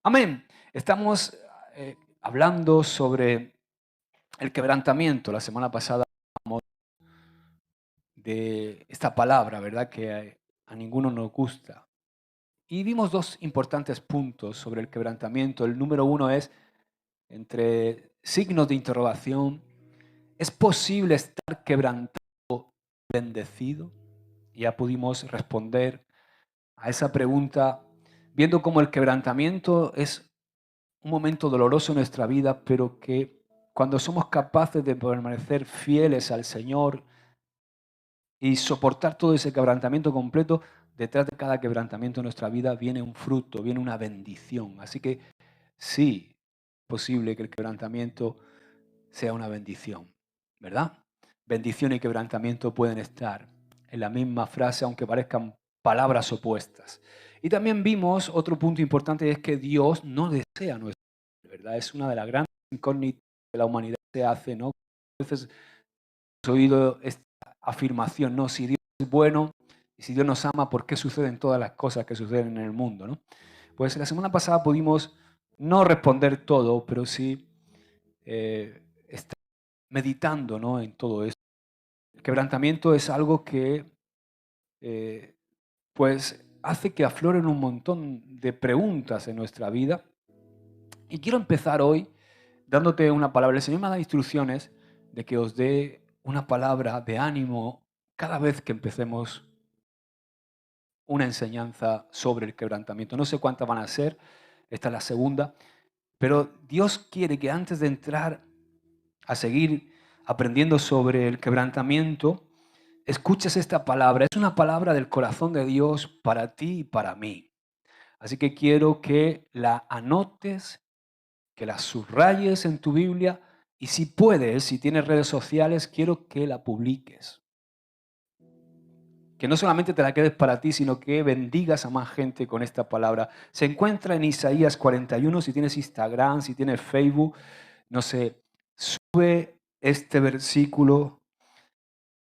Amén. Estamos hablando sobre el quebrantamiento. La semana pasada hablamos de esta palabra, ¿verdad? Que a ninguno nos gusta. Y vimos dos importantes puntos sobre el quebrantamiento. El número uno es, entre signos de interrogación, ¿es posible estar quebrantado, bendecido? Ya pudimos responder a esa pregunta viendo cómo el quebrantamiento es un momento doloroso en nuestra vida, pero que cuando somos capaces de permanecer fieles al Señor y soportar todo ese quebrantamiento completo, detrás de cada quebrantamiento en nuestra vida viene un fruto, viene una bendición. Así que sí, es posible que el quebrantamiento sea una bendición, ¿verdad? Bendición y quebrantamiento pueden estar en la misma frase, aunque parezcan palabras opuestas. Y también vimos otro punto importante, es que Dios no desea nuestro mal, ¿verdad? Es una de las grandes incógnitas que la humanidad se hace, ¿no? A veces he oído esta afirmación, ¿no? Si Dios es bueno y si Dios nos ama, ¿por qué suceden todas las cosas que suceden en el mundo, ¿no? Pues la semana pasada pudimos no responder todo, pero sí estar meditando, ¿no? En todo esto. El quebrantamiento es algo que eh, pues hace que afloren un montón de preguntas en nuestra vida. Y quiero empezar hoy dándote una palabra. El Señor me ha dado instrucciones de que os dé una palabra de ánimo cada vez que empecemos una enseñanza sobre el quebrantamiento. No sé cuántas van a ser, esta es la segunda, pero Dios quiere que antes de entrar a seguir aprendiendo sobre el quebrantamiento, escuches esta palabra. Es una palabra del corazón de Dios para ti y para mí. Así que quiero que la anotes, que la subrayes en tu Biblia y si puedes, si tienes redes sociales, quiero que la publiques. Que no solamente te la quedes para ti, sino que bendigas a más gente con esta palabra. Se encuentra en Isaías 41, si tienes Instagram, si tienes Facebook, no sé, sube este versículo.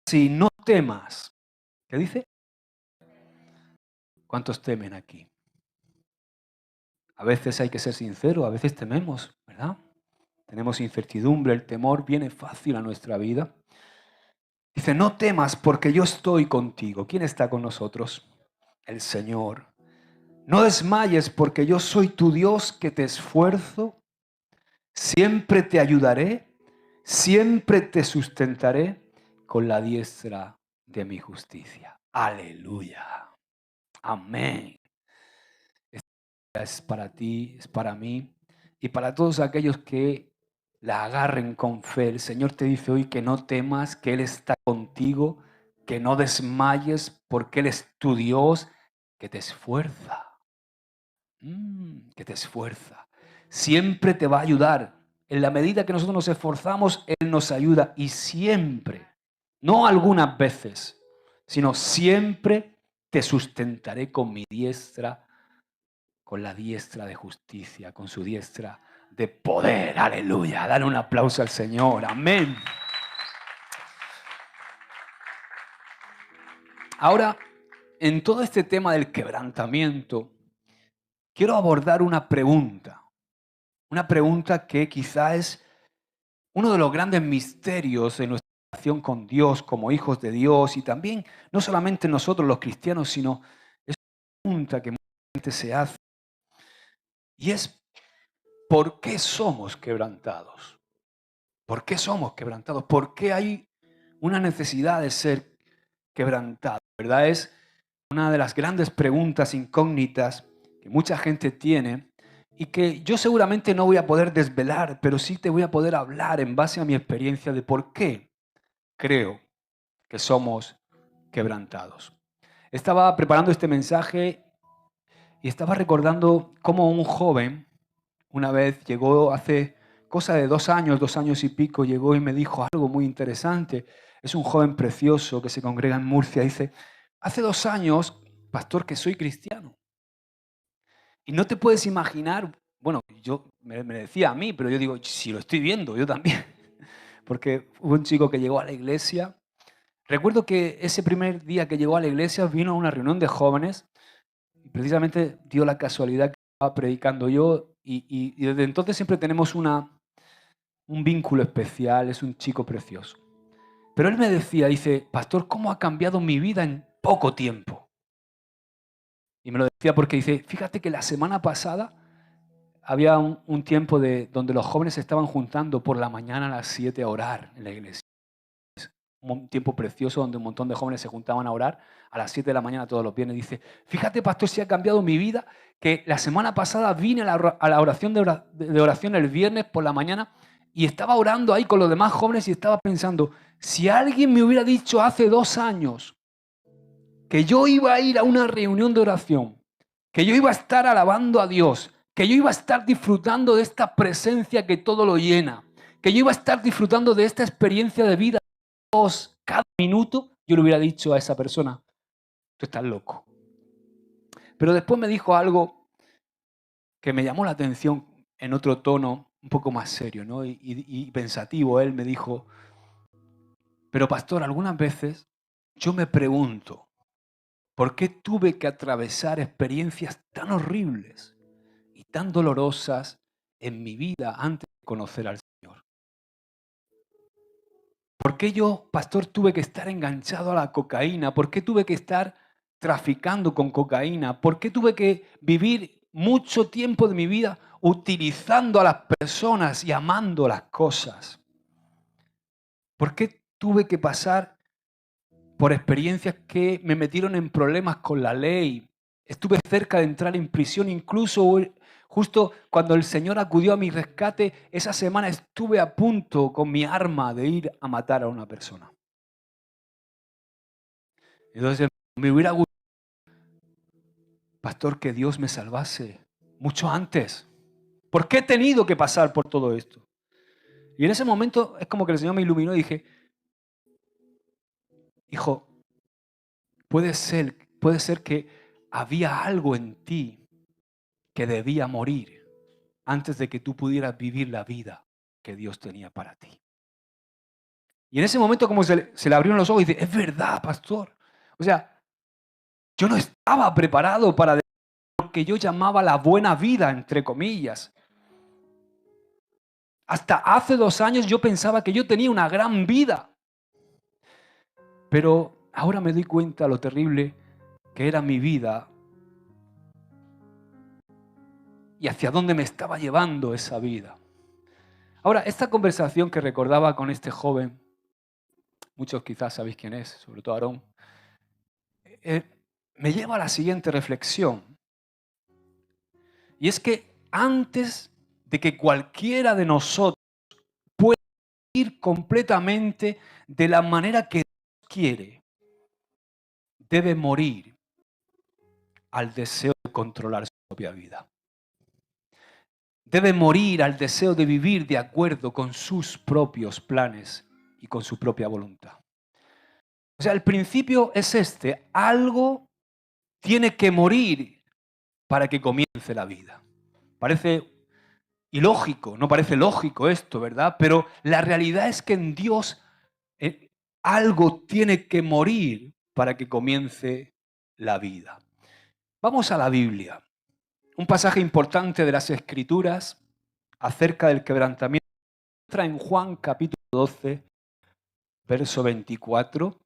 Si no temas, ¿qué dice? ¿Cuántos temen aquí? A veces hay que ser sincero, a veces tememos, ¿verdad? Tenemos incertidumbre, el temor viene fácil a nuestra vida. Dice, no temas porque yo estoy contigo. ¿Quién está con nosotros? El Señor. No desmayes porque yo soy tu Dios que te esfuerzo. Siempre te ayudaré, siempre te sustentaré con la diestra de mi justicia. Aleluya. Amén. Esta es para ti, es para mí y para todos aquellos que la agarren con fe. El Señor te dice hoy que no temas, que Él está contigo, que no desmayes porque Él es tu Dios que te esfuerza. Que te esfuerza. Siempre te va a ayudar. En la medida que nosotros nos esforzamos, Él nos ayuda y siempre, no algunas veces, sino siempre te sustentaré con mi diestra, con la diestra de justicia, con su diestra de poder. Aleluya. Dale un aplauso al Señor. Amén. Ahora, en todo este tema del quebrantamiento, quiero abordar una pregunta. Una pregunta que quizá es uno de los grandes misterios de nuestra relación con Dios como hijos de Dios y también no solamente nosotros los cristianos, sino es una pregunta que mucha gente se hace y es ¿por qué somos quebrantados? ¿Por qué somos quebrantados? ¿Por qué hay una necesidad de ser quebrantados? ¿Verdad? Es una de las grandes preguntas incógnitas que mucha gente tiene y que yo seguramente no voy a poder desvelar, pero sí te voy a poder hablar en base a mi experiencia de por qué creo que somos quebrantados. Estaba preparando este mensaje y estaba recordando cómo un joven una vez llegó hace cosa de 2 años y pico, llegó y me dijo algo muy interesante. Es un joven precioso que se congrega en Murcia. Dice, hace 2 años, pastor, que soy cristiano. Y no te puedes imaginar, bueno, yo me decía a mí, pero yo digo, si lo estoy viendo, yo también. Porque hubo un chico que llegó a la iglesia. Recuerdo que ese primer día que llegó a la iglesia vino a una reunión de jóvenes y precisamente dio la casualidad estaba predicando yo y desde entonces siempre tenemos un vínculo especial, es un chico precioso. Pero él me decía, dice, pastor, ¿cómo ha cambiado mi vida en poco tiempo? Y me lo decía porque dice, fíjate que la semana pasada había un tiempo donde los jóvenes se estaban juntando por la mañana a las 7 a orar en la iglesia. Un tiempo precioso donde un montón de jóvenes se juntaban a orar a las 7 de la mañana todos los viernes. Dice, fíjate, pastor, si ha cambiado mi vida, que la semana pasada vine a la oración de oración el viernes por la mañana y estaba orando ahí con los demás jóvenes y estaba pensando, si alguien me hubiera dicho hace 2 años que yo iba a ir a una reunión de oración, que yo iba a estar alabando a Dios, que yo iba a estar disfrutando de esta presencia que todo lo llena, que yo iba a estar disfrutando de esta experiencia de vida cada minuto, yo le hubiera dicho a esa persona, tú estás loco. Pero después me dijo algo que me llamó la atención en otro tono, un poco más serio, ¿no? y pensativo. Él me dijo, pero pastor, algunas veces yo me pregunto, ¿por qué tuve que atravesar experiencias tan horribles y tan dolorosas en mi vida antes de conocer al Señor? ¿Por qué yo, pastor, tuve que estar enganchado a la cocaína? ¿Por qué tuve que estar traficando con cocaína? ¿Por qué tuve que vivir mucho tiempo de mi vida utilizando a las personas y amando las cosas? ¿Por qué tuve que pasar por experiencias que me metieron en problemas con la ley? Estuve cerca de entrar en prisión, incluso justo cuando el Señor acudió a mi rescate, esa semana estuve a punto con mi arma de ir a matar a una persona. Entonces me hubiera gustado, pastor, que Dios me salvase mucho antes. ¿Por qué he tenido que pasar por todo esto? Y en ese momento es como que el Señor me iluminó y dije, hijo, puede ser que había algo en ti que debía morir antes de que tú pudieras vivir la vida que Dios tenía para ti. Y en ese momento como se le abrieron los ojos y dice, es verdad, pastor. O sea, yo no estaba preparado para lo que yo llamaba la buena vida, entre comillas. Hasta hace 2 años yo pensaba que yo tenía una gran vida. Pero ahora me doy cuenta lo terrible que era mi vida y hacia dónde me estaba llevando esa vida. Ahora, esta conversación que recordaba con este joven, muchos quizás sabéis quién es, sobre todo Aarón, me lleva a la siguiente reflexión. Y es que antes de que cualquiera de nosotros pueda ir completamente de la manera que Dios quiere, debe morir al deseo de controlar su propia vida. Debe morir al deseo de vivir de acuerdo con sus propios planes y con su propia voluntad. O sea, el principio es este: algo tiene que morir para que comience la vida. Parece ilógico, no parece lógico esto, ¿verdad? Pero la realidad es que en Dios algo tiene que morir para que comience la vida. Vamos a la Biblia. Un pasaje importante de las Escrituras acerca del quebrantamiento entra en Juan capítulo 12, verso 24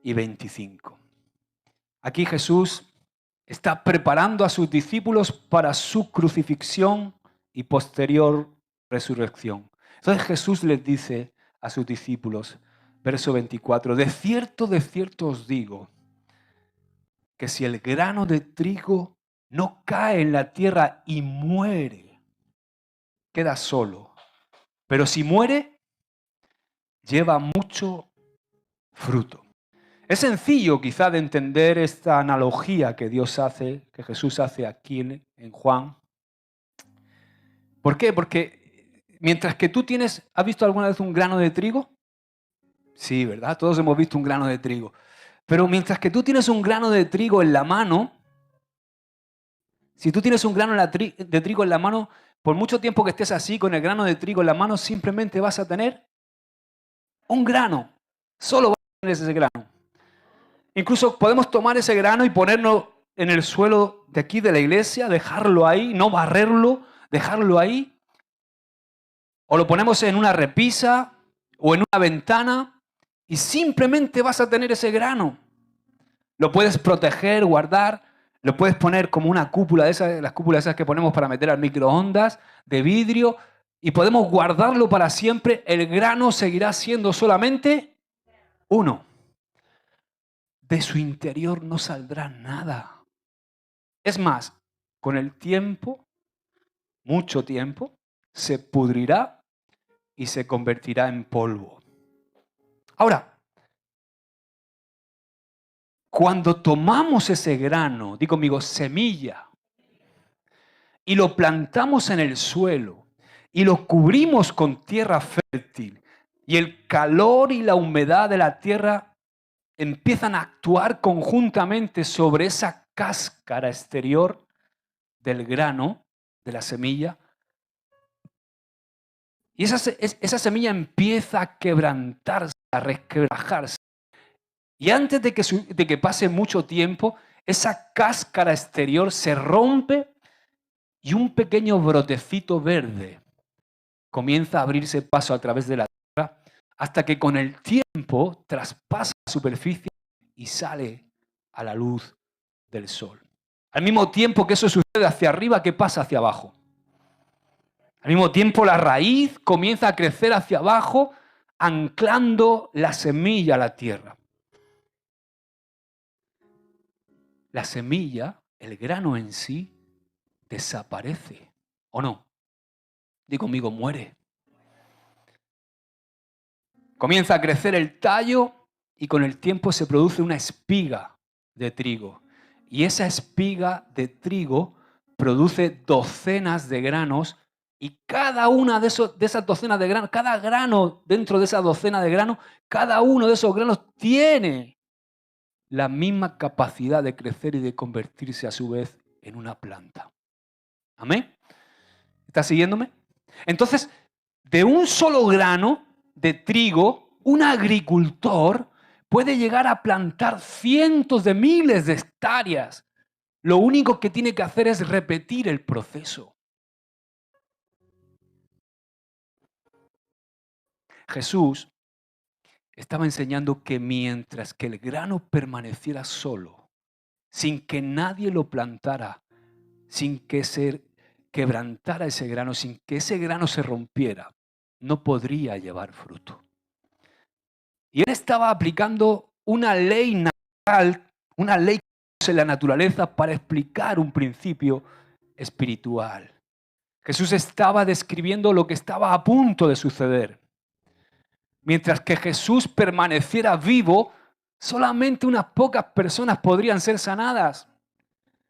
y 25. Aquí Jesús está preparando a sus discípulos para su crucifixión y posterior resurrección. Entonces Jesús les dice a sus discípulos, verso 24, de cierto os digo, que si el grano de trigo no cae en la tierra y muere, queda solo. Pero si muere, lleva mucho fruto. Es sencillo quizá de entender esta analogía que Jesús hace aquí en Juan. ¿Por qué? Porque mientras que tú ¿has visto alguna vez un grano de trigo? Sí, ¿verdad? Todos hemos visto un grano de trigo. Pero mientras que tú tienes un grano de trigo en la mano, si tú tienes un grano de trigo en la mano, por mucho tiempo que estés así con el grano de trigo en la mano, simplemente vas a tener un grano. Solo vas a tener ese grano. Incluso podemos tomar ese grano y ponernos en el suelo de aquí de la iglesia, dejarlo ahí, no barrerlo, dejarlo ahí. O lo ponemos en una repisa o en una ventana y simplemente vas a tener ese grano. Lo puedes proteger, guardar, lo puedes poner como una cúpula de esas, las cúpulas esas que ponemos para meter al microondas, de vidrio, y podemos guardarlo para siempre. El grano seguirá siendo solamente uno. De su interior no saldrá nada. Es más, con el tiempo, mucho tiempo, se pudrirá y se convertirá en polvo. Ahora, cuando tomamos ese grano, digo conmigo, semilla, y lo plantamos en el suelo, y lo cubrimos con tierra fértil, y el calor y la humedad de la tierra empiezan a actuar conjuntamente sobre esa cáscara exterior del grano, de la semilla, y esa semilla empieza a quebrantarse, a resquebrajarse. Y antes de que pase mucho tiempo, esa cáscara exterior se rompe y un pequeño brotecito verde comienza a abrirse paso a través de la tierra hasta que con el tiempo traspasa la superficie y sale a la luz del sol. Al mismo tiempo que eso sucede hacia arriba, ¿qué pasa hacia abajo? Al mismo tiempo la raíz comienza a crecer hacia abajo, anclando la semilla a la tierra. La semilla, el grano en sí, desaparece, ¿o no? Di conmigo, muere. Comienza a crecer el tallo y con el tiempo se produce una espiga de trigo. Y esa espiga de trigo produce docenas de granos y cada una de esas docenas de granos, cada grano dentro de esa docena de granos, cada uno de esos granos tiene la misma capacidad de crecer y de convertirse a su vez en una planta. ¿Amén? ¿Estás siguiéndome? Entonces, de un solo grano de trigo, un agricultor puede llegar a plantar cientos de miles de hectáreas. Lo único que tiene que hacer es repetir el proceso. Jesús estaba enseñando que mientras que el grano permaneciera solo, sin que nadie lo plantara, sin que se quebrantara ese grano, sin que ese grano se rompiera, no podría llevar fruto. Y él estaba aplicando una ley natural, una ley que usa la naturaleza para explicar un principio espiritual. Jesús estaba describiendo lo que estaba a punto de suceder. Mientras que Jesús permaneciera vivo, solamente unas pocas personas podrían ser sanadas.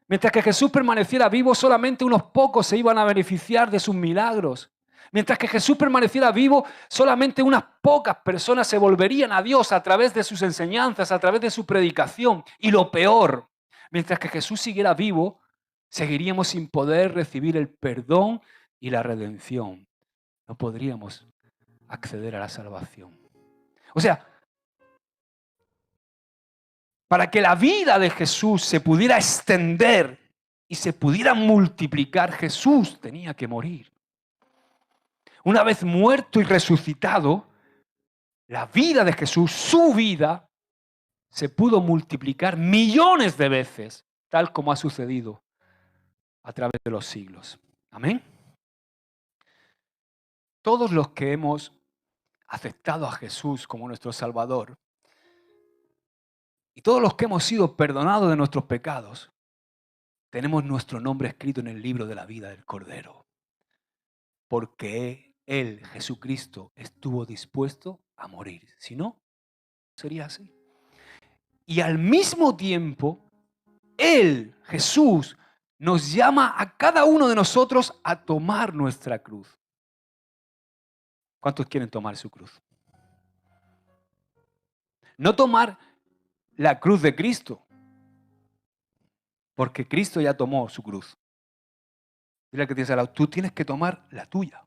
Mientras que Jesús permaneciera vivo, solamente unos pocos se iban a beneficiar de sus milagros. Mientras que Jesús permaneciera vivo, solamente unas pocas personas se volverían a Dios a través de sus enseñanzas, a través de su predicación. Y lo peor, mientras que Jesús siguiera vivo, seguiríamos sin poder recibir el perdón y la redención. No podríamos acceder a la salvación. O sea, para que la vida de Jesús se pudiera extender y se pudiera multiplicar, Jesús tenía que morir. Una vez muerto y resucitado, la vida de Jesús, su vida, se pudo multiplicar millones de veces, tal como ha sucedido a través de los siglos. Amén. Todos los que hemos aceptado a Jesús como nuestro Salvador y todos los que hemos sido perdonados de nuestros pecados, tenemos nuestro nombre escrito en el libro de la vida del Cordero. Porque Él, Jesucristo, estuvo dispuesto a morir. Si no, sería así. Y al mismo tiempo, Él, Jesús, nos llama a cada uno de nosotros a tomar nuestra cruz. ¿Cuántos quieren tomar su cruz? No tomar la cruz de Cristo, porque Cristo ya tomó su cruz. Dile al que tienes al lado, tú tienes que tomar la tuya.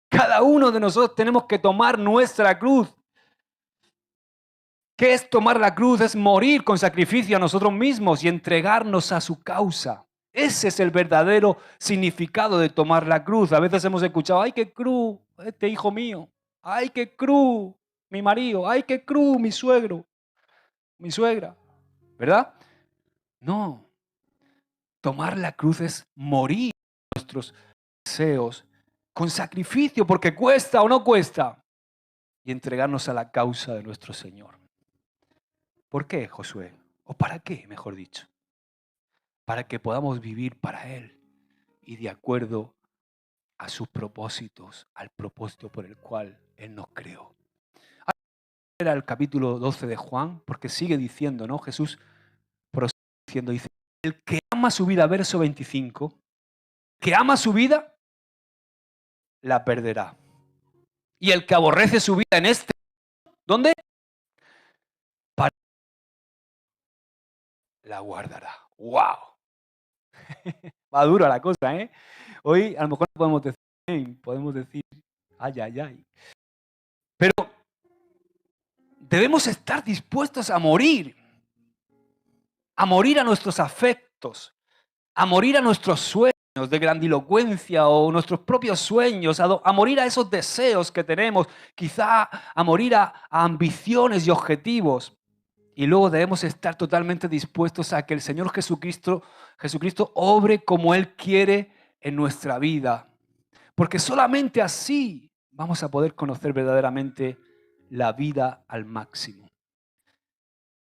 Cada uno de nosotros tenemos que tomar nuestra cruz. ¿Qué es tomar la cruz? Es morir con sacrificio a nosotros mismos y entregarnos a su causa. Ese es el verdadero significado de tomar la cruz. A veces hemos escuchado, ¡ay, qué cruz, este hijo mío! ¡Ay, qué cruz, mi marido! ¡Ay, qué cruz, mi suegro, mi suegra! ¿Verdad? No. Tomar la cruz es morir nuestros deseos con sacrificio, porque cuesta o no cuesta, y entregarnos a la causa de nuestro Señor. ¿Por qué, Josué? ¿O para qué, mejor dicho? Para que podamos vivir para Él y de acuerdo a sus propósitos, al propósito por el cual Él nos creó. Era el capítulo 12 de Juan, porque sigue diciendo, ¿no? Jesús prosigue diciendo, dice, el que ama su vida, verso 25, que ama su vida, la perderá. Y el que aborrece su vida en este, ¿dónde? Para la guardará. ¡Wow! Va dura la cosa, ¿eh? Hoy a lo mejor podemos decir, ay, ay, ay. Pero debemos estar dispuestos a morir a nuestros afectos, a morir a nuestros sueños de grandilocuencia o nuestros propios sueños, a morir a esos deseos que tenemos, quizá a morir a ambiciones y objetivos. Y luego debemos estar totalmente dispuestos a que el Señor Jesucristo obre como Él quiere en nuestra vida. Porque solamente así vamos a poder conocer verdaderamente la vida al máximo.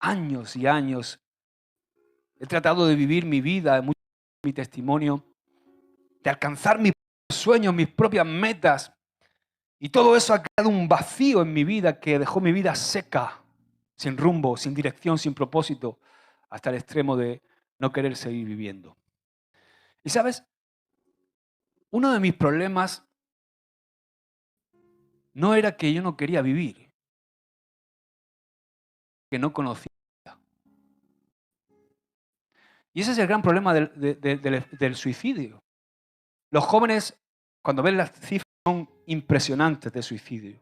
Años y años he tratado de vivir mi vida, mi testimonio, de alcanzar mis sueños, mis propias metas. Y todo eso ha creado un vacío en mi vida que dejó mi vida seca, sin rumbo, sin dirección, sin propósito, hasta el extremo de no querer seguir viviendo. Y sabes, uno de mis problemas no era que yo no quería vivir, que no conocía. Y ese es el gran problema del suicidio. Los jóvenes, cuando ven las cifras, son impresionantes de suicidio.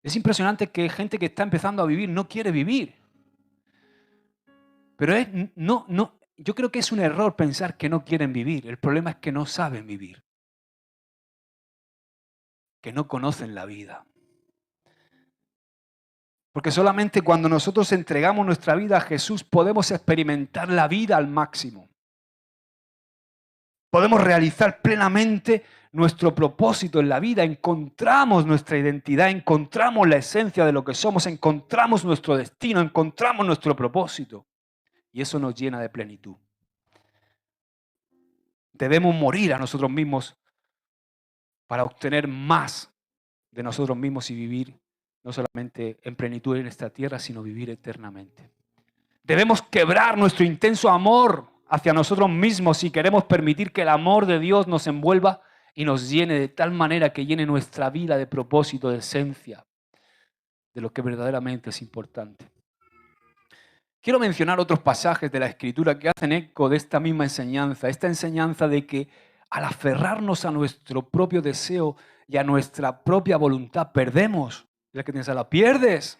Es impresionante que gente que está empezando a vivir no quiere vivir. Pero yo creo que es un error pensar que no quieren vivir. El problema es que no saben vivir, que no conocen la vida. Porque solamente cuando nosotros entregamos nuestra vida a Jesús podemos experimentar la vida al máximo. Podemos realizar plenamente nuestro propósito en la vida, encontramos nuestra identidad, encontramos la esencia de lo que somos, encontramos nuestro destino, encontramos nuestro propósito. Y eso nos llena de plenitud. Debemos morir a nosotros mismos para obtener más de nosotros mismos y vivir no solamente en plenitud en esta tierra, sino vivir eternamente. Debemos quebrar nuestro intenso amor hacia nosotros mismos si queremos permitir que el amor de Dios nos envuelva y nos llene de tal manera que llene nuestra vida de propósito, de esencia, de lo que verdaderamente es importante. Quiero mencionar otros pasajes de la Escritura que hacen eco de esta misma enseñanza, esta enseñanza de que al aferrarnos a nuestro propio deseo y a nuestra propia voluntad, perdemos. La que tienes a la pierdes.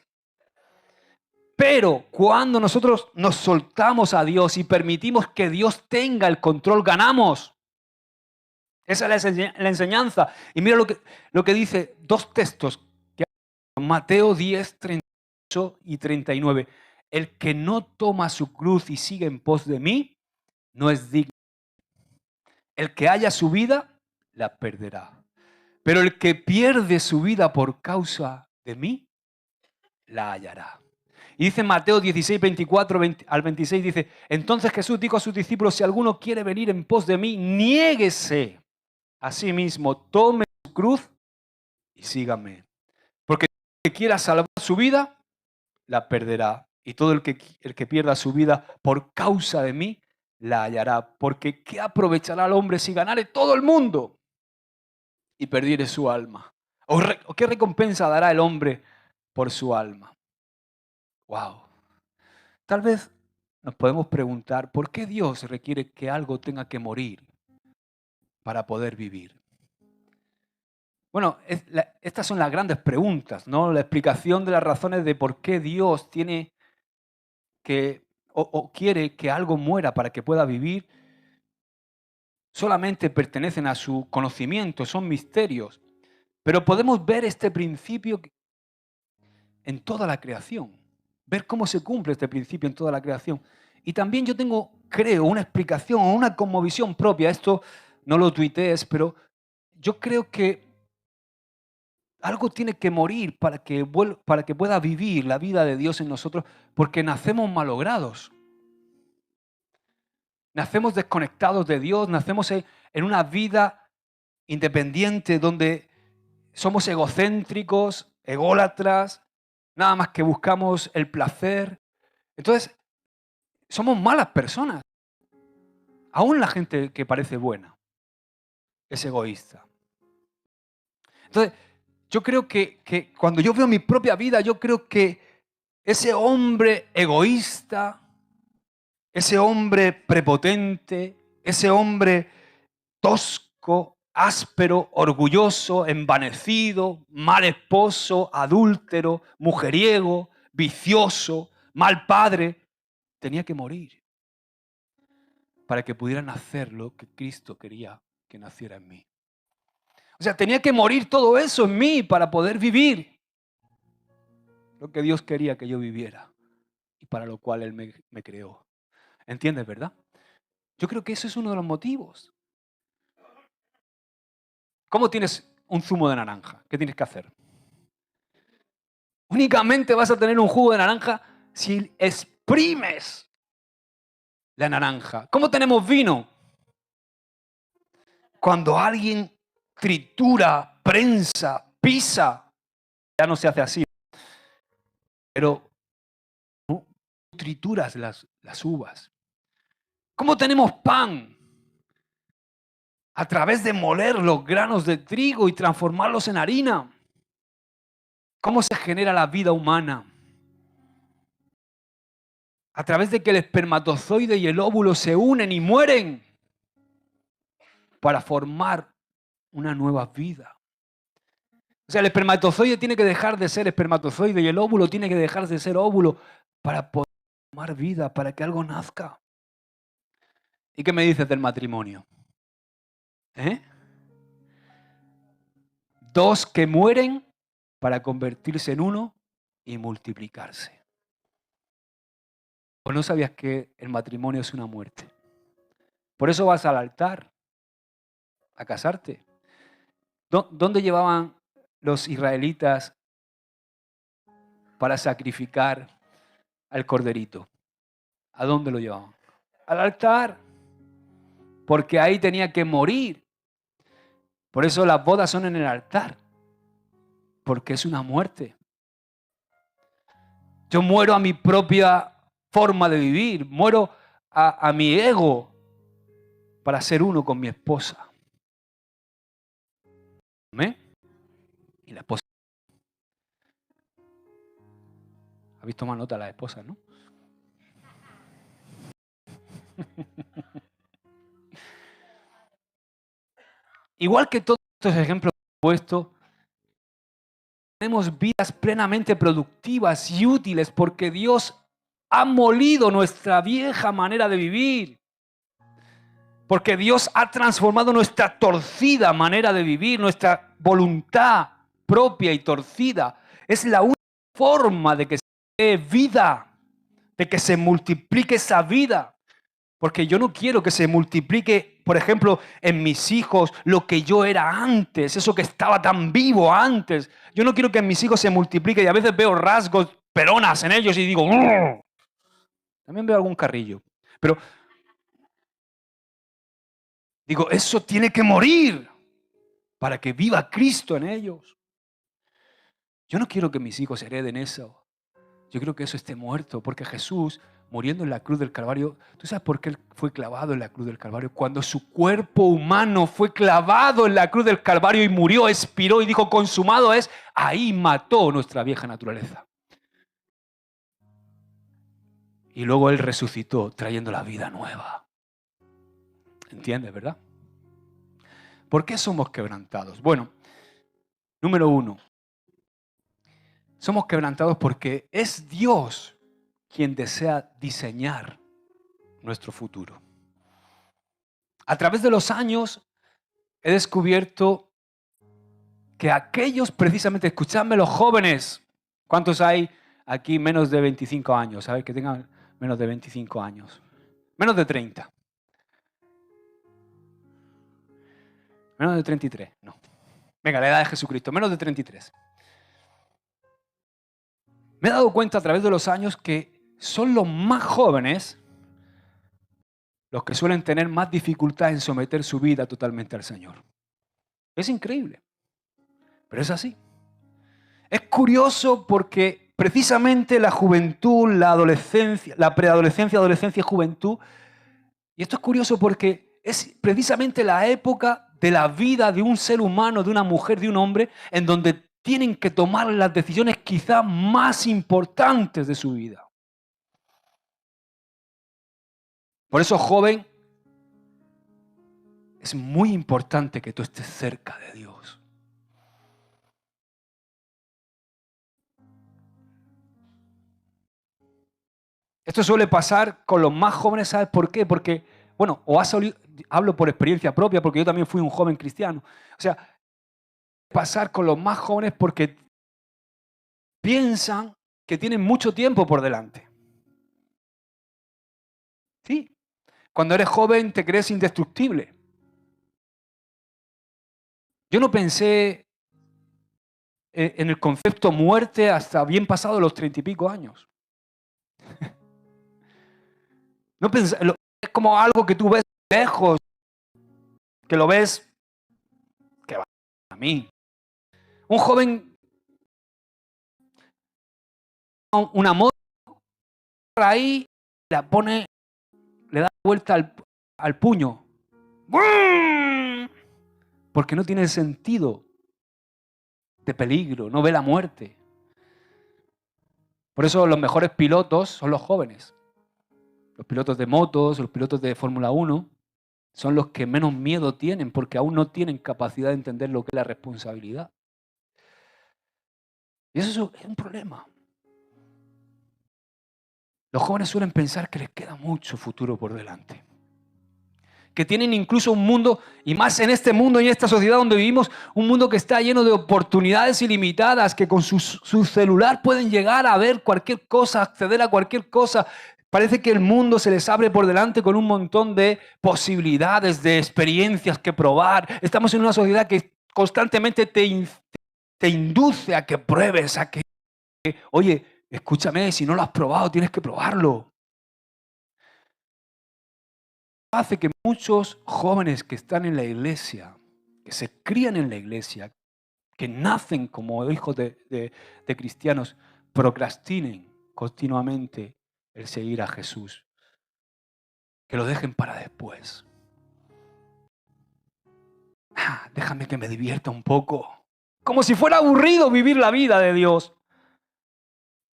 Pero cuando nosotros nos soltamos a Dios y permitimos que Dios tenga el control, ganamos. Esa es la enseñanza. Y mira lo que dice dos textos, Mateo 10, 38 y 39. El que no toma su cruz y sigue en pos de mí, no es digno. El que haya su vida, la perderá. Pero el que pierde su vida por causa de mí, la hallará. Y dice Mateo 16, 24 al 26, dice, entonces Jesús dijo a sus discípulos, si alguno quiere venir en pos de mí, niéguese a sí mismo, tome su cruz y sígame. Porque el que quiera salvar su vida, la perderá. Y todo el que pierda su vida por causa de mí, la hallará. Porque ¿qué aprovechará al hombre si ganare todo el mundo y perdiere su alma? ¿O qué recompensa dará el hombre por su alma? Wow. Tal vez nos podemos preguntar, ¿por qué Dios requiere que algo tenga que morir para poder vivir? Bueno, estas son las grandes preguntas, ¿no? La explicación de las razones de por qué Dios tiene que o quiere que algo muera para que pueda vivir, solamente pertenecen a su conocimiento, son misterios. Pero podemos ver este principio en toda la creación, ver cómo se cumple este principio en toda la creación. Y también yo tengo, creo, una explicación o una cosmovisión propia. Esto no lo tuitees, pero yo creo que algo tiene que morir para que pueda vivir la vida de Dios en nosotros, porque nacemos malogrados. Nacemos desconectados de Dios, nacemos en una vida independiente donde somos egocéntricos, ególatras, nada más que buscamos el placer. Entonces, somos malas personas. Aún la gente que parece buena es egoísta. Entonces, yo creo que cuando yo veo mi propia vida, yo creo que ese hombre egoísta, ese hombre prepotente, ese hombre tosco, áspero, orgulloso, envanecido, mal esposo, adúltero, mujeriego, vicioso, mal padre, tenía que morir para que pudiera nacer lo que Cristo quería que naciera en mí. O sea, tenía que morir todo eso en mí para poder vivir lo que Dios quería que yo viviera y para lo cual Él me creó. ¿Entiendes, verdad? Yo creo que ese es uno de los motivos. ¿Cómo tienes un zumo de naranja? ¿Qué tienes que hacer? Únicamente vas a tener un jugo de naranja si exprimes la naranja. ¿Cómo tenemos vino? Cuando alguien tritura, prensa, pisa, ya no se hace así, pero trituras las uvas. ¿Cómo tenemos pan? A través de moler los granos de trigo y transformarlos en harina. ¿Cómo se genera la vida humana? A través de que el espermatozoide y el óvulo se unen y mueren para formar una nueva vida. O sea, el espermatozoide tiene que dejar de ser espermatozoide y el óvulo tiene que dejar de ser óvulo para poder formar vida, para que algo nazca. ¿Y qué me dices del matrimonio? Dos que mueren para convertirse en uno y multiplicarse. ¿O no sabías que el matrimonio es una muerte? Por eso vas al altar a casarte. ¿Dónde llevaban los israelitas para sacrificar al corderito? ¿A dónde lo llevaban? Al altar. Porque ahí tenía que morir. Por eso las bodas son en el altar. Porque es una muerte. Yo muero a mi propia forma de vivir. Muero a mi ego para ser uno con mi esposa. ¿Amén? Y la esposa. ¿Ha visto más nota la esposa, no? Igual que todos estos ejemplos puestos, tenemos vidas plenamente productivas y útiles porque Dios ha molido nuestra vieja manera de vivir. Porque Dios ha transformado nuestra torcida manera de vivir, nuestra voluntad propia y torcida. Es la única forma de que se dé vida, de que se multiplique esa vida. Porque yo no quiero que se multiplique, por ejemplo, en mis hijos lo que yo era antes, eso que estaba tan vivo antes. Yo no quiero que en mis hijos se multiplique y a veces veo rasgos, peronas en ellos y digo, ¡Urgh! También veo algún carrillo. Pero digo, eso tiene que morir para que viva Cristo en ellos. Yo no quiero que mis hijos hereden eso. Yo creo que eso esté muerto, porque Jesús, muriendo en la cruz del Calvario, ¿tú sabes por qué Él fue clavado en la cruz del Calvario? Cuando su cuerpo humano fue clavado en la cruz del Calvario y murió, expiró y dijo, consumado es, ahí mató nuestra vieja naturaleza. Y luego Él resucitó, trayendo la vida nueva. ¿Entiendes, verdad? ¿Por qué somos quebrantados? Bueno, Número uno, somos quebrantados porque es Dios quien desea diseñar nuestro futuro. A través de los años he descubierto que aquellos, precisamente, escuchadme los jóvenes, ¿cuántos hay aquí menos de 25 años? ¿Sabes? Que tengan menos de 25 años. Menos de 30. Menos de 33, no. Venga, la edad de Jesucristo, menos de 33. Me he dado cuenta a través de los años que son los más jóvenes los que suelen tener más dificultad en someter su vida totalmente al Señor. Es increíble, pero es así. Es curioso porque precisamente la juventud, la adolescencia, la preadolescencia, adolescencia y juventud, y esto es curioso porque es precisamente la época de la vida de un ser humano, de una mujer, de un hombre, en donde tienen que tomar las decisiones quizás más importantes de su vida. Por eso, joven, es muy importante que tú estés cerca de Dios. Esto suele pasar con los más jóvenes, ¿sabes por qué? Porque, bueno, hablo por experiencia propia, porque yo también fui un joven cristiano. O sea, pasar con los más jóvenes porque piensan que tienen mucho tiempo por delante. Sí. Cuando eres joven te crees indestructible. Yo no pensé en el concepto muerte hasta bien pasado los 30 y pico años. No pensé, es como algo que tú ves lejos, que lo ves, que va a mí. Un joven, una moto ahí, la pone, le da vuelta al puño. Porque no tiene sentido de peligro, no ve la muerte. Por eso los mejores pilotos son los jóvenes. Los pilotos de motos, los pilotos de Fórmula 1, son los que menos miedo tienen porque aún no tienen capacidad de entender lo que es la responsabilidad. Y eso es un problema. Los jóvenes suelen pensar que les queda mucho futuro por delante. Que tienen incluso un mundo, y más en este mundo y en esta sociedad donde vivimos, un mundo que está lleno de oportunidades ilimitadas, que con su celular pueden llegar a ver cualquier cosa, acceder a cualquier cosa. Parece que el mundo se les abre por delante con un montón de posibilidades, de experiencias que probar. Estamos en una sociedad que constantemente te induce a que pruebes, a que, oye, escúchame, si no lo has probado, tienes que probarlo. Hace que muchos jóvenes que están en la iglesia, que se crían en la iglesia, que nacen como hijos de cristianos, procrastinen continuamente el seguir a Jesús. Que lo dejen para después. Déjame que me divierta un poco. Como si fuera aburrido vivir la vida de Dios.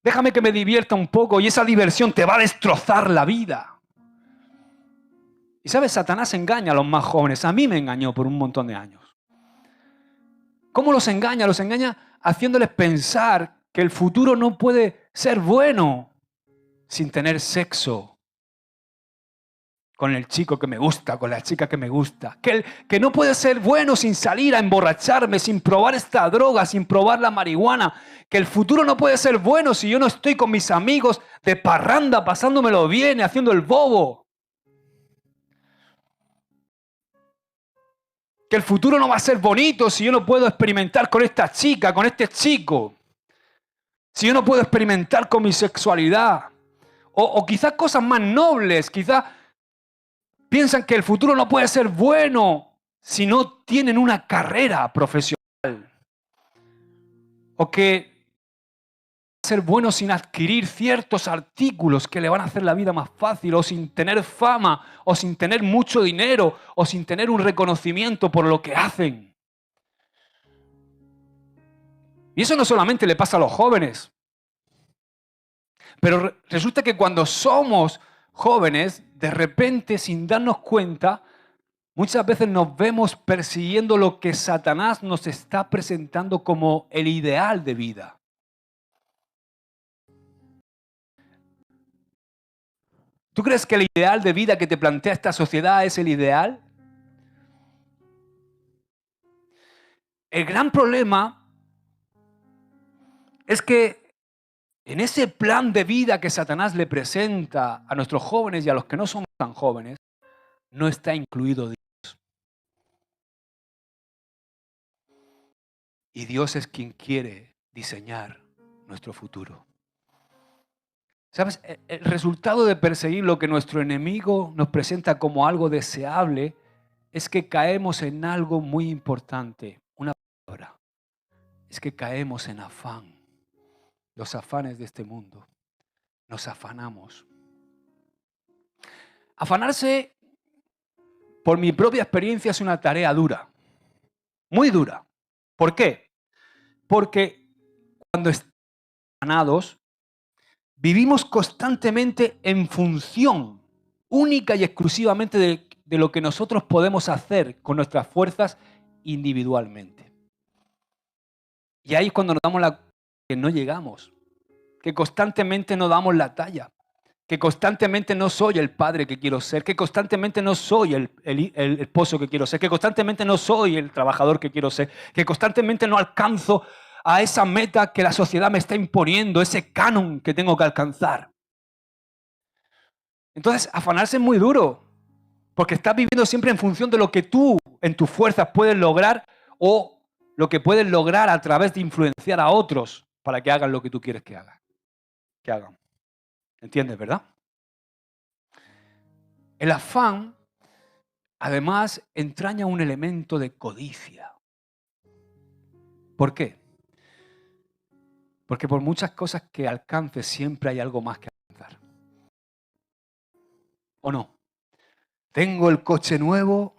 Déjame que me divierta un poco y esa diversión te va a destrozar la vida. Y sabes, Satanás engaña a los más jóvenes. A mí me engañó por un montón de años. ¿Cómo los engaña? Los engaña haciéndoles pensar que el futuro no puede ser bueno sin tener sexo con el chico que me gusta, con la chica que me gusta. Que no puede ser bueno sin salir a emborracharme, sin probar esta droga, sin probar la marihuana. Que el futuro no puede ser bueno si yo no estoy con mis amigos de parranda, pasándomelo bien, haciendo el bobo. Que el futuro no va a ser bonito si yo no puedo experimentar con esta chica, con este chico. Si yo no puedo experimentar con mi sexualidad. O quizás cosas más nobles, quizás piensan que el futuro no puede ser bueno si no tienen una carrera profesional. O que ser bueno sin adquirir ciertos artículos que le van a hacer la vida más fácil, o sin tener fama, o sin tener mucho dinero, o sin tener un reconocimiento por lo que hacen. Y eso no solamente le pasa a los jóvenes. Pero resulta que cuando somos jóvenes, de repente, sin darnos cuenta, Muchas veces nos vemos persiguiendo lo que Satanás nos está presentando como el ideal de vida. ¿Tú crees que el ideal de vida que te plantea esta sociedad es el ideal? El gran problema es que en ese plan de vida que Satanás le presenta a nuestros jóvenes y a los que no somos tan jóvenes, no está incluido Dios. Y Dios es quien quiere diseñar nuestro futuro. ¿Sabes? El resultado de perseguir lo que nuestro enemigo nos presenta como algo deseable es que caemos en algo muy importante. Una palabra. Es que caemos en afán. Los afanes de este mundo. Nos afanamos. Afanarse, por mi propia experiencia, es una tarea dura. Muy dura. ¿Por qué? Porque cuando estamos afanados, vivimos constantemente en función única y exclusivamente de lo que nosotros podemos hacer con nuestras fuerzas individualmente. Y ahí es cuando nos damos que no llegamos, que constantemente no damos la talla, que constantemente no soy el padre que quiero ser, que constantemente no soy el esposo que quiero ser, que constantemente no soy el trabajador que quiero ser, que constantemente no alcanzo a esa meta que la sociedad me está imponiendo, ese canon que tengo que alcanzar. Entonces, afanarse es muy duro, porque estás viviendo siempre en función de lo que tú, en tus fuerzas, puedes lograr o lo que puedes lograr a través de influenciar a otros para que hagan lo que tú quieres que hagan. ¿Entiendes, verdad? El afán, además, entraña un elemento de codicia. ¿Por qué? Porque por muchas cosas que alcances siempre hay algo más que alcanzar. ¿O no? Tengo el coche nuevo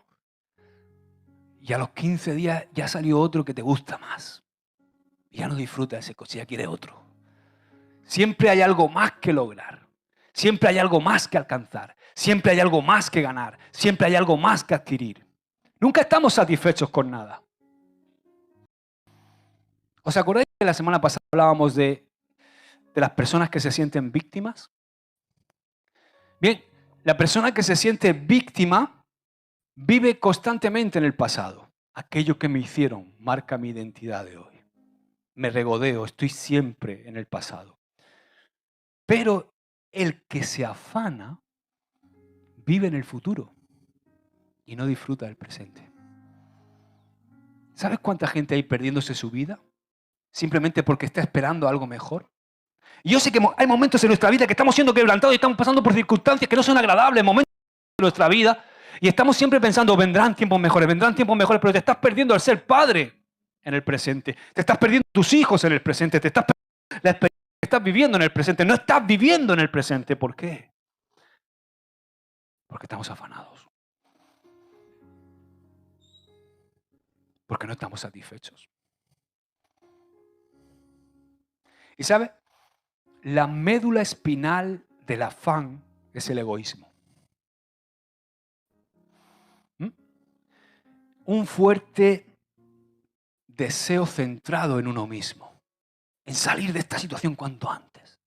y a los 15 días ya salió otro que te gusta más. Y ya no disfrutas ese coche, ya quiere otro. Siempre hay algo más que lograr. Siempre hay algo más que alcanzar. Siempre hay algo más que ganar. Siempre hay algo más que adquirir. Nunca estamos satisfechos con nada. ¿Os acordáis que la semana pasada hablábamos de las personas que se sienten víctimas? Bien, la persona que se siente víctima vive constantemente en el pasado. Aquello que me hicieron marca mi identidad de hoy. Me regodeo, estoy siempre en el pasado. Pero el que se afana vive en el futuro y no disfruta del presente. ¿Sabes cuánta gente hay perdiéndose su vida? Simplemente porque está esperando algo mejor. Y yo sé que hay momentos en nuestra vida que estamos siendo quebrantados y estamos pasando por circunstancias que no son agradables, momentos de nuestra vida, y estamos siempre pensando, vendrán tiempos mejores, pero te estás perdiendo al ser padre en el presente, te estás perdiendo tus hijos en el presente, te estás perdiendo la experiencia que estás viviendo en el presente, no estás viviendo en el presente. ¿Por qué? Porque estamos afanados. Porque no estamos satisfechos. ¿Y sabe? La médula espinal del afán es el egoísmo. Un fuerte deseo centrado en uno mismo, en salir de esta situación cuanto antes.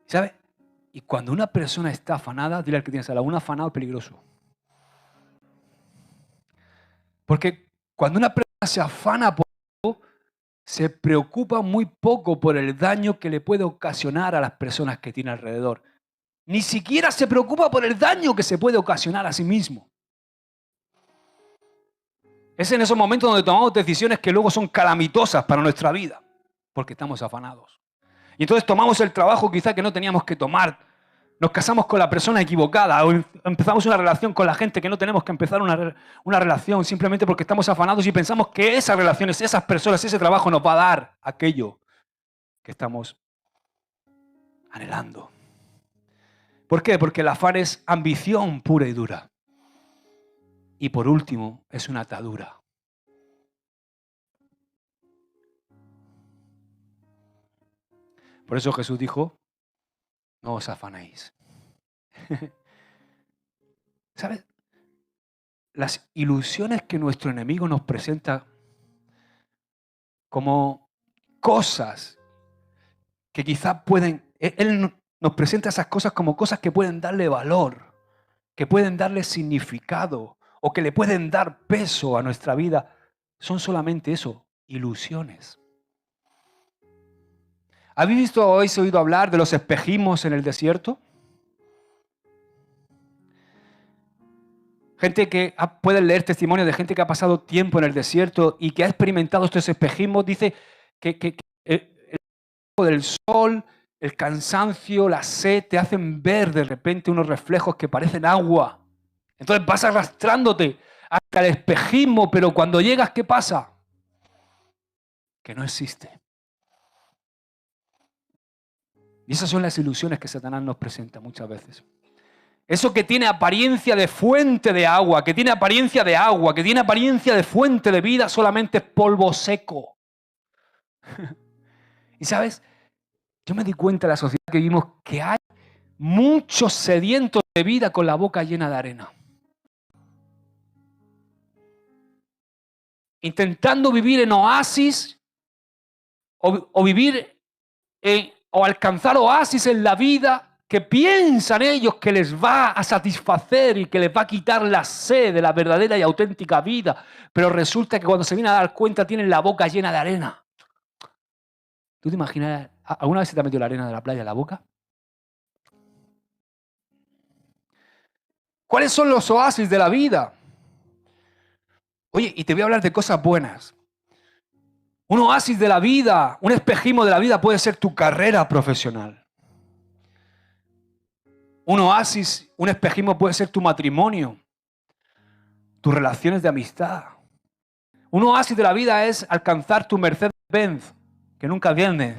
¿Sabe? Y cuando una persona está afanada, dile al que tienes al lado, un afanado es peligroso. Porque cuando una persona se afana por algo, se preocupa muy poco por el daño que le puede ocasionar a las personas que tiene alrededor. Ni siquiera se preocupa por el daño que se puede ocasionar a sí mismo. Es en esos momentos donde tomamos decisiones que luego son calamitosas para nuestra vida, porque estamos afanados. Y entonces tomamos el trabajo quizá que no teníamos que tomar. Nos casamos con la persona equivocada o empezamos una relación con la gente que no tenemos que empezar una relación simplemente porque estamos afanados y pensamos que esas relaciones, esas personas, ese trabajo nos va a dar aquello que estamos anhelando. ¿Por qué? Porque el afán es ambición pura y dura. Y por último, es una atadura. Por eso Jesús dijo, no os afanéis. ¿Sabes? las ilusiones que nuestro enemigo nos presenta como cosas que quizás pueden, él nos presenta esas cosas como cosas que pueden darle valor, que pueden darle significado o que le pueden dar peso a nuestra vida, son solamente eso, ilusiones. ¿Habéis visto o habéis oído hablar de los espejismos en el desierto? Gente que pueden leer testimonios de gente que ha pasado tiempo en el desierto y que ha experimentado estos espejismos, dice que el del sol, el cansancio, la sed, te hacen ver de repente unos reflejos que parecen agua. Entonces vas arrastrándote hasta el espejismo, pero cuando llegas, ¿qué pasa? Que no existe. Y esas son las ilusiones que Satanás nos presenta muchas veces. Eso que tiene apariencia de fuente de agua, que tiene apariencia de agua, que tiene apariencia de fuente de vida, solamente es polvo seco. Y sabes, yo me di cuenta en la sociedad que vivimos que hay muchos sedientos de vida con la boca llena de arena. Intentando vivir en oasis o vivir o alcanzar oasis en la vida que piensan ellos que les va a satisfacer y que les va a quitar la sed de la verdadera y auténtica vida. Pero resulta que cuando se vienen a dar cuenta tienen la boca llena de arena. ¿Tú te imaginas? ¿Alguna vez se te ha metido la arena de la playa en la boca? ¿Cuáles son los oasis de la vida? Oye, y te voy a hablar de cosas buenas. Un oasis de la vida, un espejismo de la vida puede ser tu carrera profesional. Un oasis, un espejismo puede ser tu matrimonio, tus relaciones de amistad. Un oasis de la vida es alcanzar tu Mercedes-Benz, que nunca viene.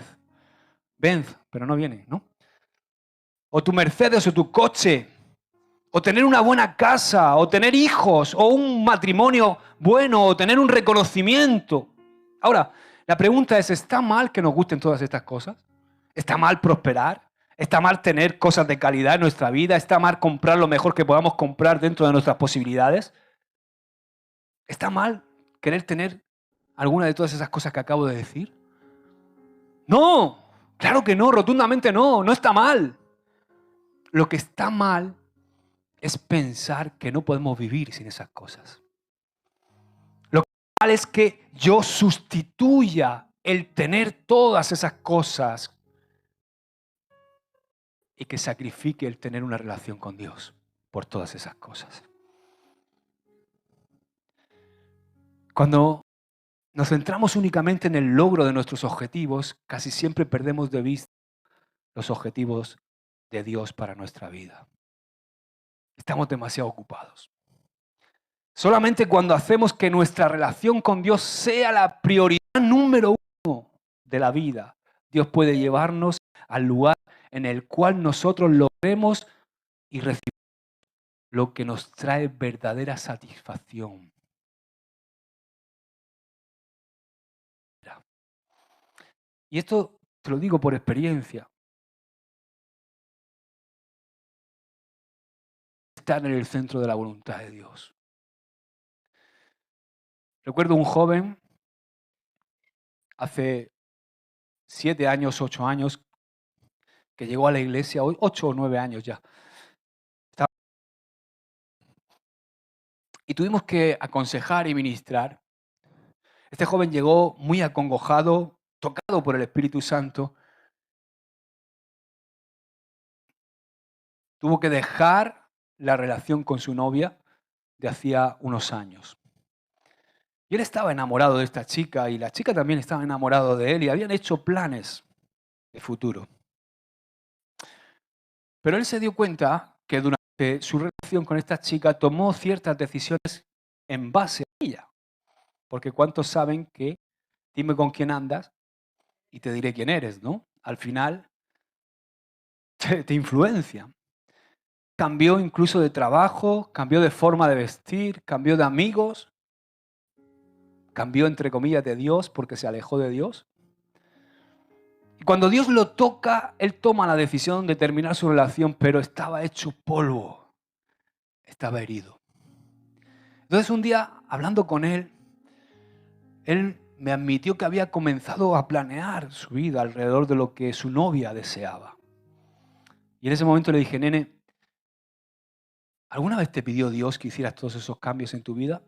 Benz, pero no viene, ¿no? O tu Mercedes o tu coche, o tener una buena casa, o tener hijos, o un matrimonio bueno, o tener un reconocimiento. Ahora, la pregunta es, ¿está mal que nos gusten todas estas cosas? ¿Está mal prosperar? ¿Está mal tener cosas de calidad en nuestra vida? ¿Está mal comprar lo mejor que podamos comprar dentro de nuestras posibilidades? ¿Está mal querer tener alguna de todas esas cosas que acabo de decir? No, claro que no, rotundamente no, no está mal. Lo que está mal es pensar que no podemos vivir sin esas cosas. Lo que está mal es que yo sustituya el tener todas esas cosas y que sacrifique el tener una relación con Dios por todas esas cosas. Cuando nos centramos únicamente en el logro de nuestros objetivos, casi siempre perdemos de vista los objetivos de Dios para nuestra vida. Estamos demasiado ocupados. Solamente cuando hacemos que nuestra relación con Dios sea la prioridad número uno de la vida, Dios puede llevarnos al lugar en el cual nosotros logremos y recibimos lo que nos trae verdadera satisfacción. Y esto te lo digo por experiencia. Estar en el centro de la voluntad de Dios. Recuerdo un joven, hace 7 años, 8 años, que llegó a la iglesia, 8 o 9 años ya. Y tuvimos que aconsejar y ministrar. Este joven llegó muy acongojado, tocado por el Espíritu Santo. Tuvo que dejar la relación con su novia de hacía unos años. Y él estaba enamorado de esta chica y la chica también estaba enamorada de él y habían hecho planes de futuro. Pero él se dio cuenta que durante su relación con esta chica tomó ciertas decisiones en base a ella. Porque ¿cuántos saben que dime con quién andas y te diré quién eres, ¿no? Al final te influencia. Cambió incluso de trabajo, cambió de forma de vestir, cambió de amigos, cambió entre comillas de Dios porque se alejó de Dios. Y cuando Dios lo toca, él toma la decisión de terminar su relación, pero estaba hecho polvo, estaba herido. Entonces un día, hablando con él me admitió que había comenzado a planear su vida alrededor de lo que su novia deseaba. Y en ese momento le dije, nene, ¿alguna vez te pidió Dios que hicieras todos esos cambios en tu vida?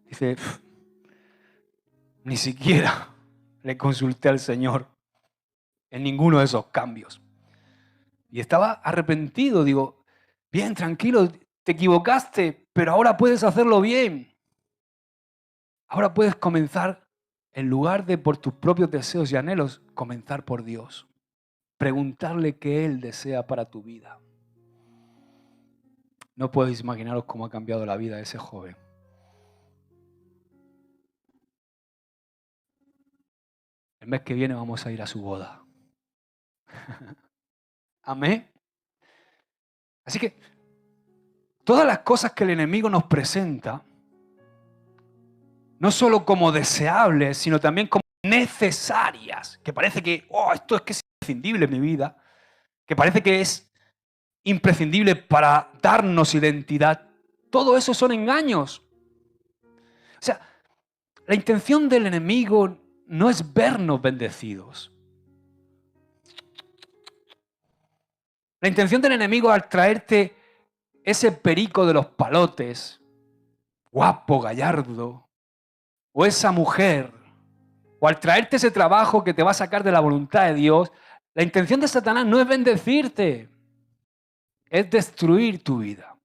Dice, ni siquiera le consulté al Señor en ninguno de esos cambios. Y estaba arrepentido, digo, bien, tranquilo, te equivocaste, pero ahora puedes hacerlo bien. Ahora puedes comenzar, en lugar de por tus propios deseos y anhelos, comenzar por Dios. Preguntarle qué Él desea para tu vida. No podéis imaginaros cómo ha cambiado la vida de ese joven. El mes que viene vamos a ir a su boda. Amén. Así que todas las cosas que el enemigo nos presenta, no solo como deseables, sino también como necesarias, que parece que, esto es que es imprescindible en mi vida, que parece que es imprescindible para darnos identidad, todo eso son engaños. O sea, la intención del enemigo no es vernos bendecidos. La intención del enemigo al traerte ese perico de los palotes, guapo, gallardo, o esa mujer, o al traerte ese trabajo que te va a sacar de la voluntad de Dios, la intención de Satanás no es bendecirte, es destruir tu vida,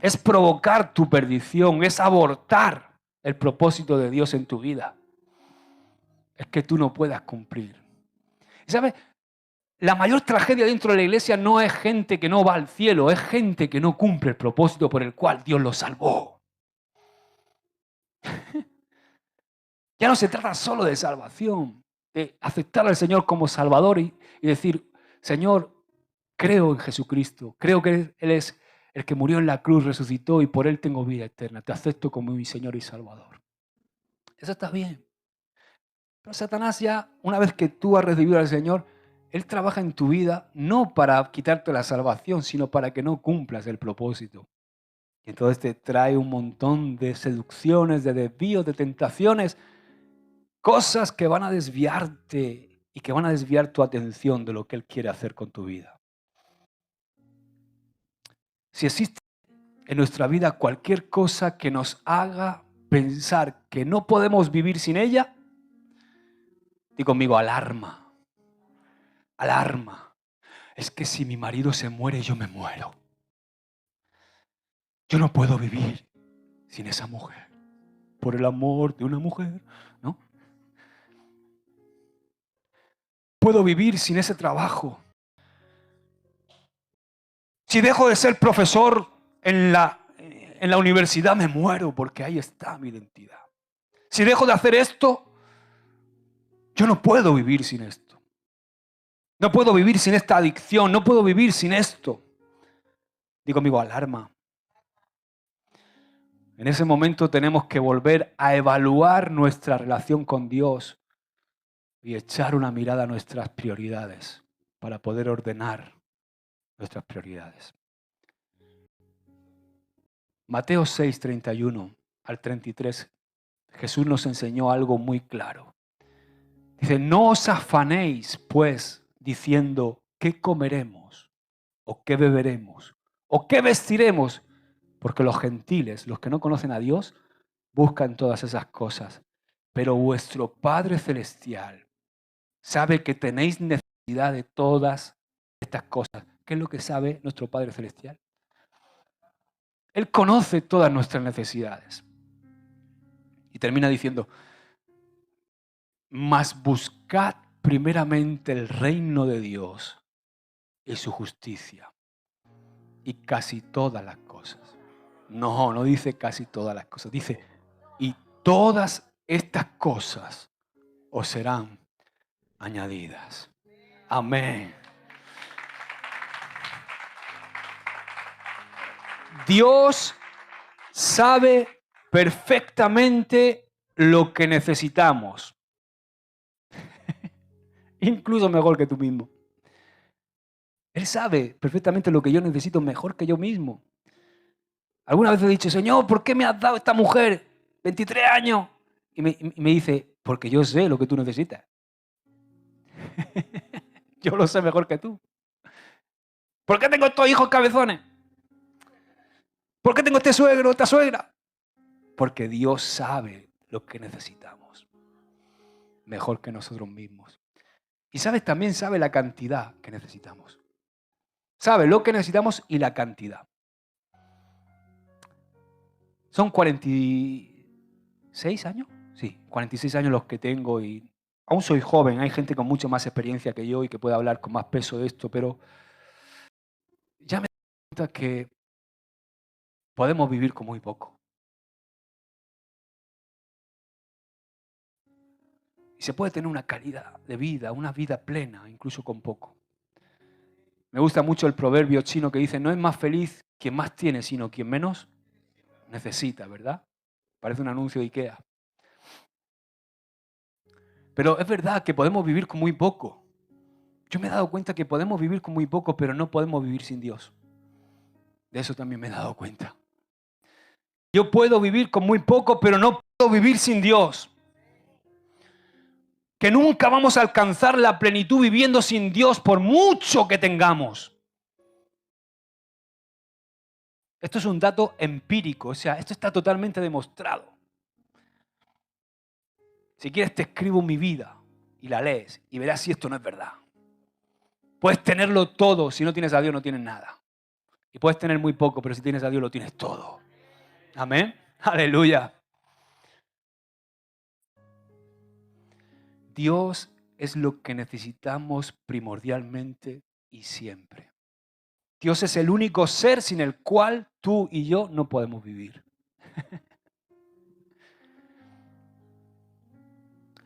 es provocar tu perdición, es abortar el propósito de Dios en tu vida. Es que tú no puedas cumplir. ¿Y sabes? La mayor tragedia dentro de la iglesia no es gente que no va al cielo, es gente que no cumple el propósito por el cual Dios los salvó. Ya no se trata solo de salvación, de aceptar al Señor como Salvador y decir, Señor, creo en Jesucristo, creo que Él es el que murió en la cruz, resucitó y por Él tengo vida eterna. Te acepto como mi Señor y Salvador. Eso está bien. Pero Satanás ya, una vez que tú has recibido al Señor, Él trabaja en tu vida no para quitarte la salvación, sino para que no cumplas el propósito. Y entonces te trae un montón de seducciones, de desvíos, de tentaciones, cosas que van a desviarte y que van a desviar tu atención de lo que Él quiere hacer con tu vida. Si existe en nuestra vida cualquier cosa que nos haga pensar que no podemos vivir sin ella, di conmigo, alarma, alarma. Es que si mi marido se muere, yo me muero. Yo no puedo vivir sin esa mujer. Por el amor de una mujer, ¿no? Puedo vivir sin ese trabajo. Si dejo de ser profesor en la universidad, me muero porque ahí está mi identidad. Si dejo de hacer esto, yo no puedo vivir sin esto. No puedo vivir sin esta adicción, no puedo vivir sin esto. Digo, amigo, alarma. En ese momento tenemos que volver a evaluar nuestra relación con Dios y echar una mirada a nuestras prioridades para poder ordenar nuestras prioridades. Mateo 6, 31 al 33, Jesús nos enseñó algo muy claro. Dice, no os afanéis, pues, diciendo, ¿qué comeremos? ¿O qué beberemos? ¿O qué vestiremos? Porque los gentiles, los que no conocen a Dios, buscan todas esas cosas. Pero vuestro Padre Celestial sabe que tenéis necesidad de todas estas cosas. ¿Qué es lo que sabe nuestro Padre Celestial? Él conoce todas nuestras necesidades. Y termina diciendo, mas buscad primeramente el reino de Dios y su justicia. Y casi todas las cosas. No dice casi todas las cosas. Dice, y todas estas cosas os serán añadidas. Amén. Dios sabe perfectamente lo que necesitamos. Incluso mejor que tú mismo. Él sabe perfectamente lo que yo necesito mejor que yo mismo. Alguna vez he dicho, Señor, ¿por qué me has dado esta mujer? 23 años. Y me dice, porque yo sé lo que tú necesitas. Yo lo sé mejor que tú. ¿Por qué tengo estos hijos cabezones? ¿Por qué tengo este suegro, esta suegra? Porque Dios sabe lo que necesitamos. Mejor que nosotros mismos. Y sabes, también sabe la cantidad que necesitamos. Sabe lo que necesitamos y la cantidad. Son 46 años. Sí, 46 años los que tengo y aún soy joven. Hay gente con mucha más experiencia que yo y que puede hablar con más peso de esto, pero ya me doy cuenta que podemos vivir con muy poco. Y se puede tener una calidad de vida, una vida plena, incluso con poco. Me gusta mucho el proverbio chino que dice, no es más feliz quien más tiene, sino quien menos necesita, ¿verdad? Parece un anuncio de IKEA. Pero es verdad que podemos vivir con muy poco. Yo me he dado cuenta que podemos vivir con muy poco, pero no podemos vivir sin Dios. De eso también me he dado cuenta. Yo puedo vivir con muy poco, pero no puedo vivir sin Dios. Que nunca vamos a alcanzar la plenitud viviendo sin Dios por mucho que tengamos. Esto es un dato empírico, o sea, esto está totalmente demostrado. Si quieres te escribo mi vida y la lees y verás si esto no es verdad. Puedes tenerlo todo, si no tienes a Dios no tienes nada. Y puedes tener muy poco, pero si tienes a Dios lo tienes todo. Amén. Aleluya. Dios es lo que necesitamos primordialmente y siempre. Dios es el único ser sin el cual tú y yo no podemos vivir.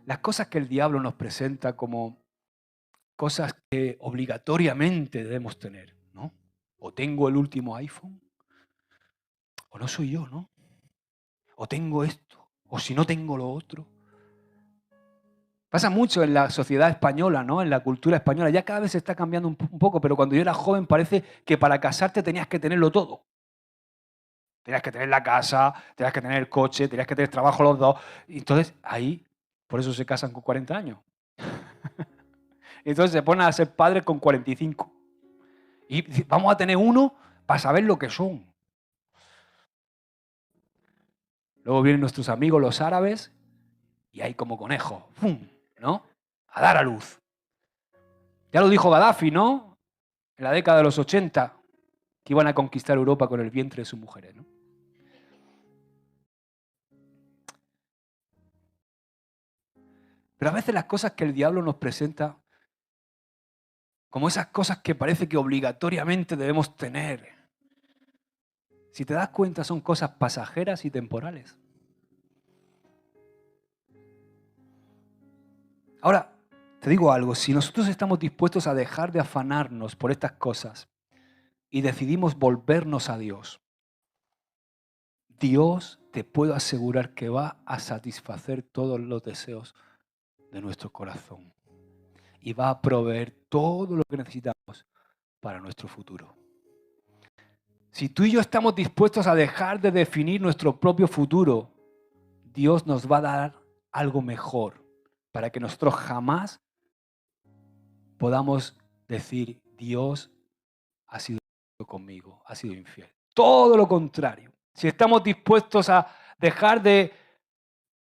Las cosas que el diablo nos presenta como cosas que obligatoriamente debemos tener, ¿no? O tengo el último iPhone, o no soy yo, ¿no? O tengo esto, o si no tengo lo otro. Pasa mucho en la sociedad española, ¿no? En la cultura española. Ya cada vez se está cambiando un poco, pero cuando yo era joven parece que para casarte tenías que tenerlo todo. Tenías que tener la casa, tenías que tener el coche, tenías que tener trabajo los dos. Y entonces ahí, por eso se casan con 40 años. Entonces se ponen a ser padres con 45. Y vamos a tener uno para saber lo que son. Luego vienen nuestros amigos los árabes y hay como conejos, ¡pum!, ¿no? A dar a luz. Ya lo dijo Gaddafi, ¿no? En la década de los 80, que iban a conquistar Europa con el vientre de sus mujeres, ¿no? Pero a veces las cosas que el diablo nos presenta, como esas cosas que parece que obligatoriamente debemos tener, si te das cuenta son cosas pasajeras y temporales. Ahora, te digo algo, si nosotros estamos dispuestos a dejar de afanarnos por estas cosas y decidimos volvernos a Dios, Dios, te puedo asegurar que va a satisfacer todos los deseos de nuestro corazón y va a proveer todo lo que necesitamos para nuestro futuro. Si tú y yo estamos dispuestos a dejar de definir nuestro propio futuro, Dios nos va a dar algo mejor para que nosotros jamás podamos decir, Dios ha sido conmigo, ha sido infiel. Todo lo contrario. Si estamos dispuestos a dejar de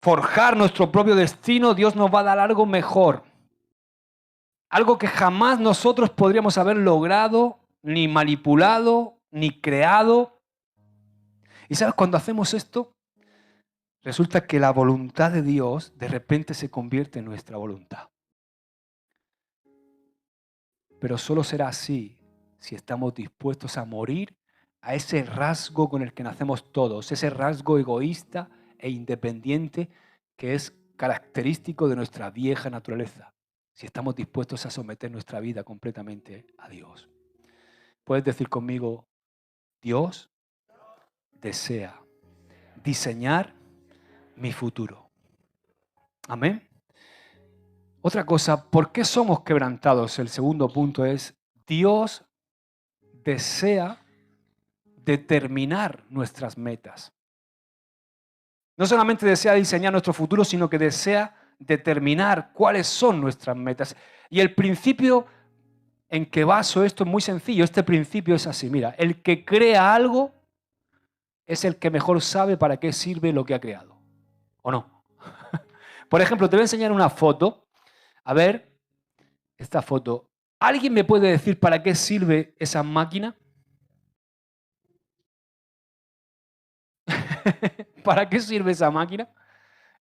forjar nuestro propio destino, Dios nos va a dar algo mejor. Algo que jamás nosotros podríamos haber logrado, ni manipulado, ni creado. Y sabes, cuando hacemos esto, resulta que la voluntad de Dios de repente se convierte en nuestra voluntad. Pero solo será así si estamos dispuestos a morir a ese rasgo con el que nacemos todos, ese rasgo egoísta e independiente que es característico de nuestra vieja naturaleza, si estamos dispuestos a someter nuestra vida completamente a Dios. Puedes decir conmigo, Dios desea diseñar mi futuro. Amén. Otra cosa, ¿por qué somos quebrantados? El segundo punto es, Dios desea determinar nuestras metas. No solamente desea diseñar nuestro futuro, sino que desea determinar cuáles son nuestras metas. Y el principio en que baso esto es muy sencillo. Este principio es así. Mira, el que crea algo es el que mejor sabe para qué sirve lo que ha creado. ¿O no? Por ejemplo, te voy a enseñar una foto. A ver, esta foto. ¿Alguien me puede decir para qué sirve esa máquina? ¿Para qué sirve esa máquina?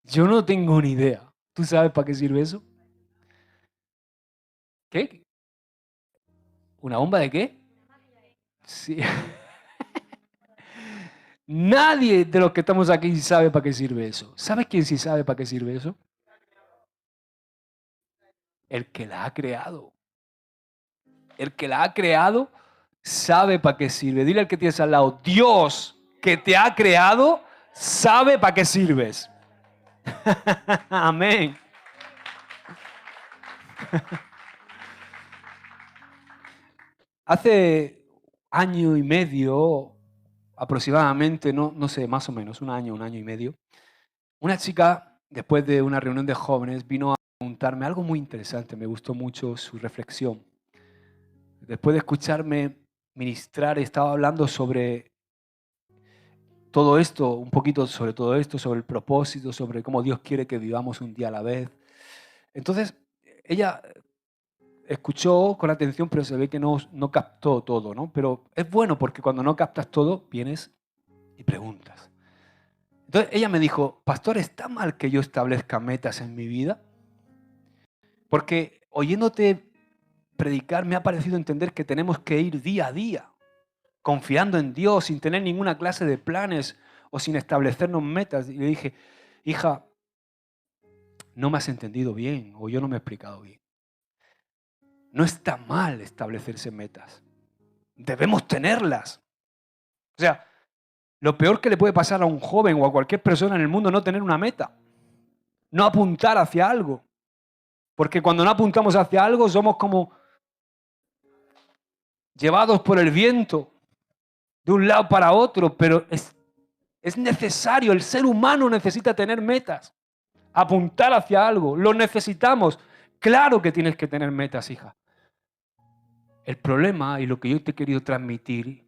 Yo no tengo ni idea. ¿Tú sabes para qué sirve eso? ¿Qué? ¿Una bomba de qué? Sí. Nadie de los que estamos aquí sabe para qué sirve eso. ¿Sabes quién sí sabe para qué sirve eso? El que la ha creado. El que la ha creado sabe para qué sirve. Dile al que tienes al lado, Dios que te ha creado sabe para qué sirves. Amén. Hace año y medio, aproximadamente, no sé, más o menos, un año y medio, una chica, después de una reunión de jóvenes, vino a preguntarme algo muy interesante. Me gustó mucho su reflexión. Después de escucharme ministrar, estaba hablando sobre todo esto, un poquito sobre todo esto, sobre el propósito, sobre cómo Dios quiere que vivamos un día a la vez. Entonces, ella escuchó con atención, pero se ve que no captó todo, ¿no? Pero es bueno porque cuando no captas todo, vienes y preguntas. Entonces, ella me dijo, pastor, ¿está mal que yo establezca metas en mi vida? Porque oyéndote predicar me ha parecido entender que tenemos que ir día a día, confiando en Dios, sin tener ninguna clase de planes o sin establecernos metas. Y le dije, hija, no me has entendido bien o yo no me he explicado bien. No está mal establecerse metas. Debemos tenerlas. O sea, lo peor que le puede pasar a un joven o a cualquier persona en el mundo es no tener una meta. No apuntar hacia algo. Porque cuando no apuntamos hacia algo somos como llevados por el viento de un lado para otro, pero es necesario, el ser humano necesita tener metas, apuntar hacia algo, lo necesitamos. Claro que tienes que tener metas, hija. El problema y lo que yo te he querido transmitir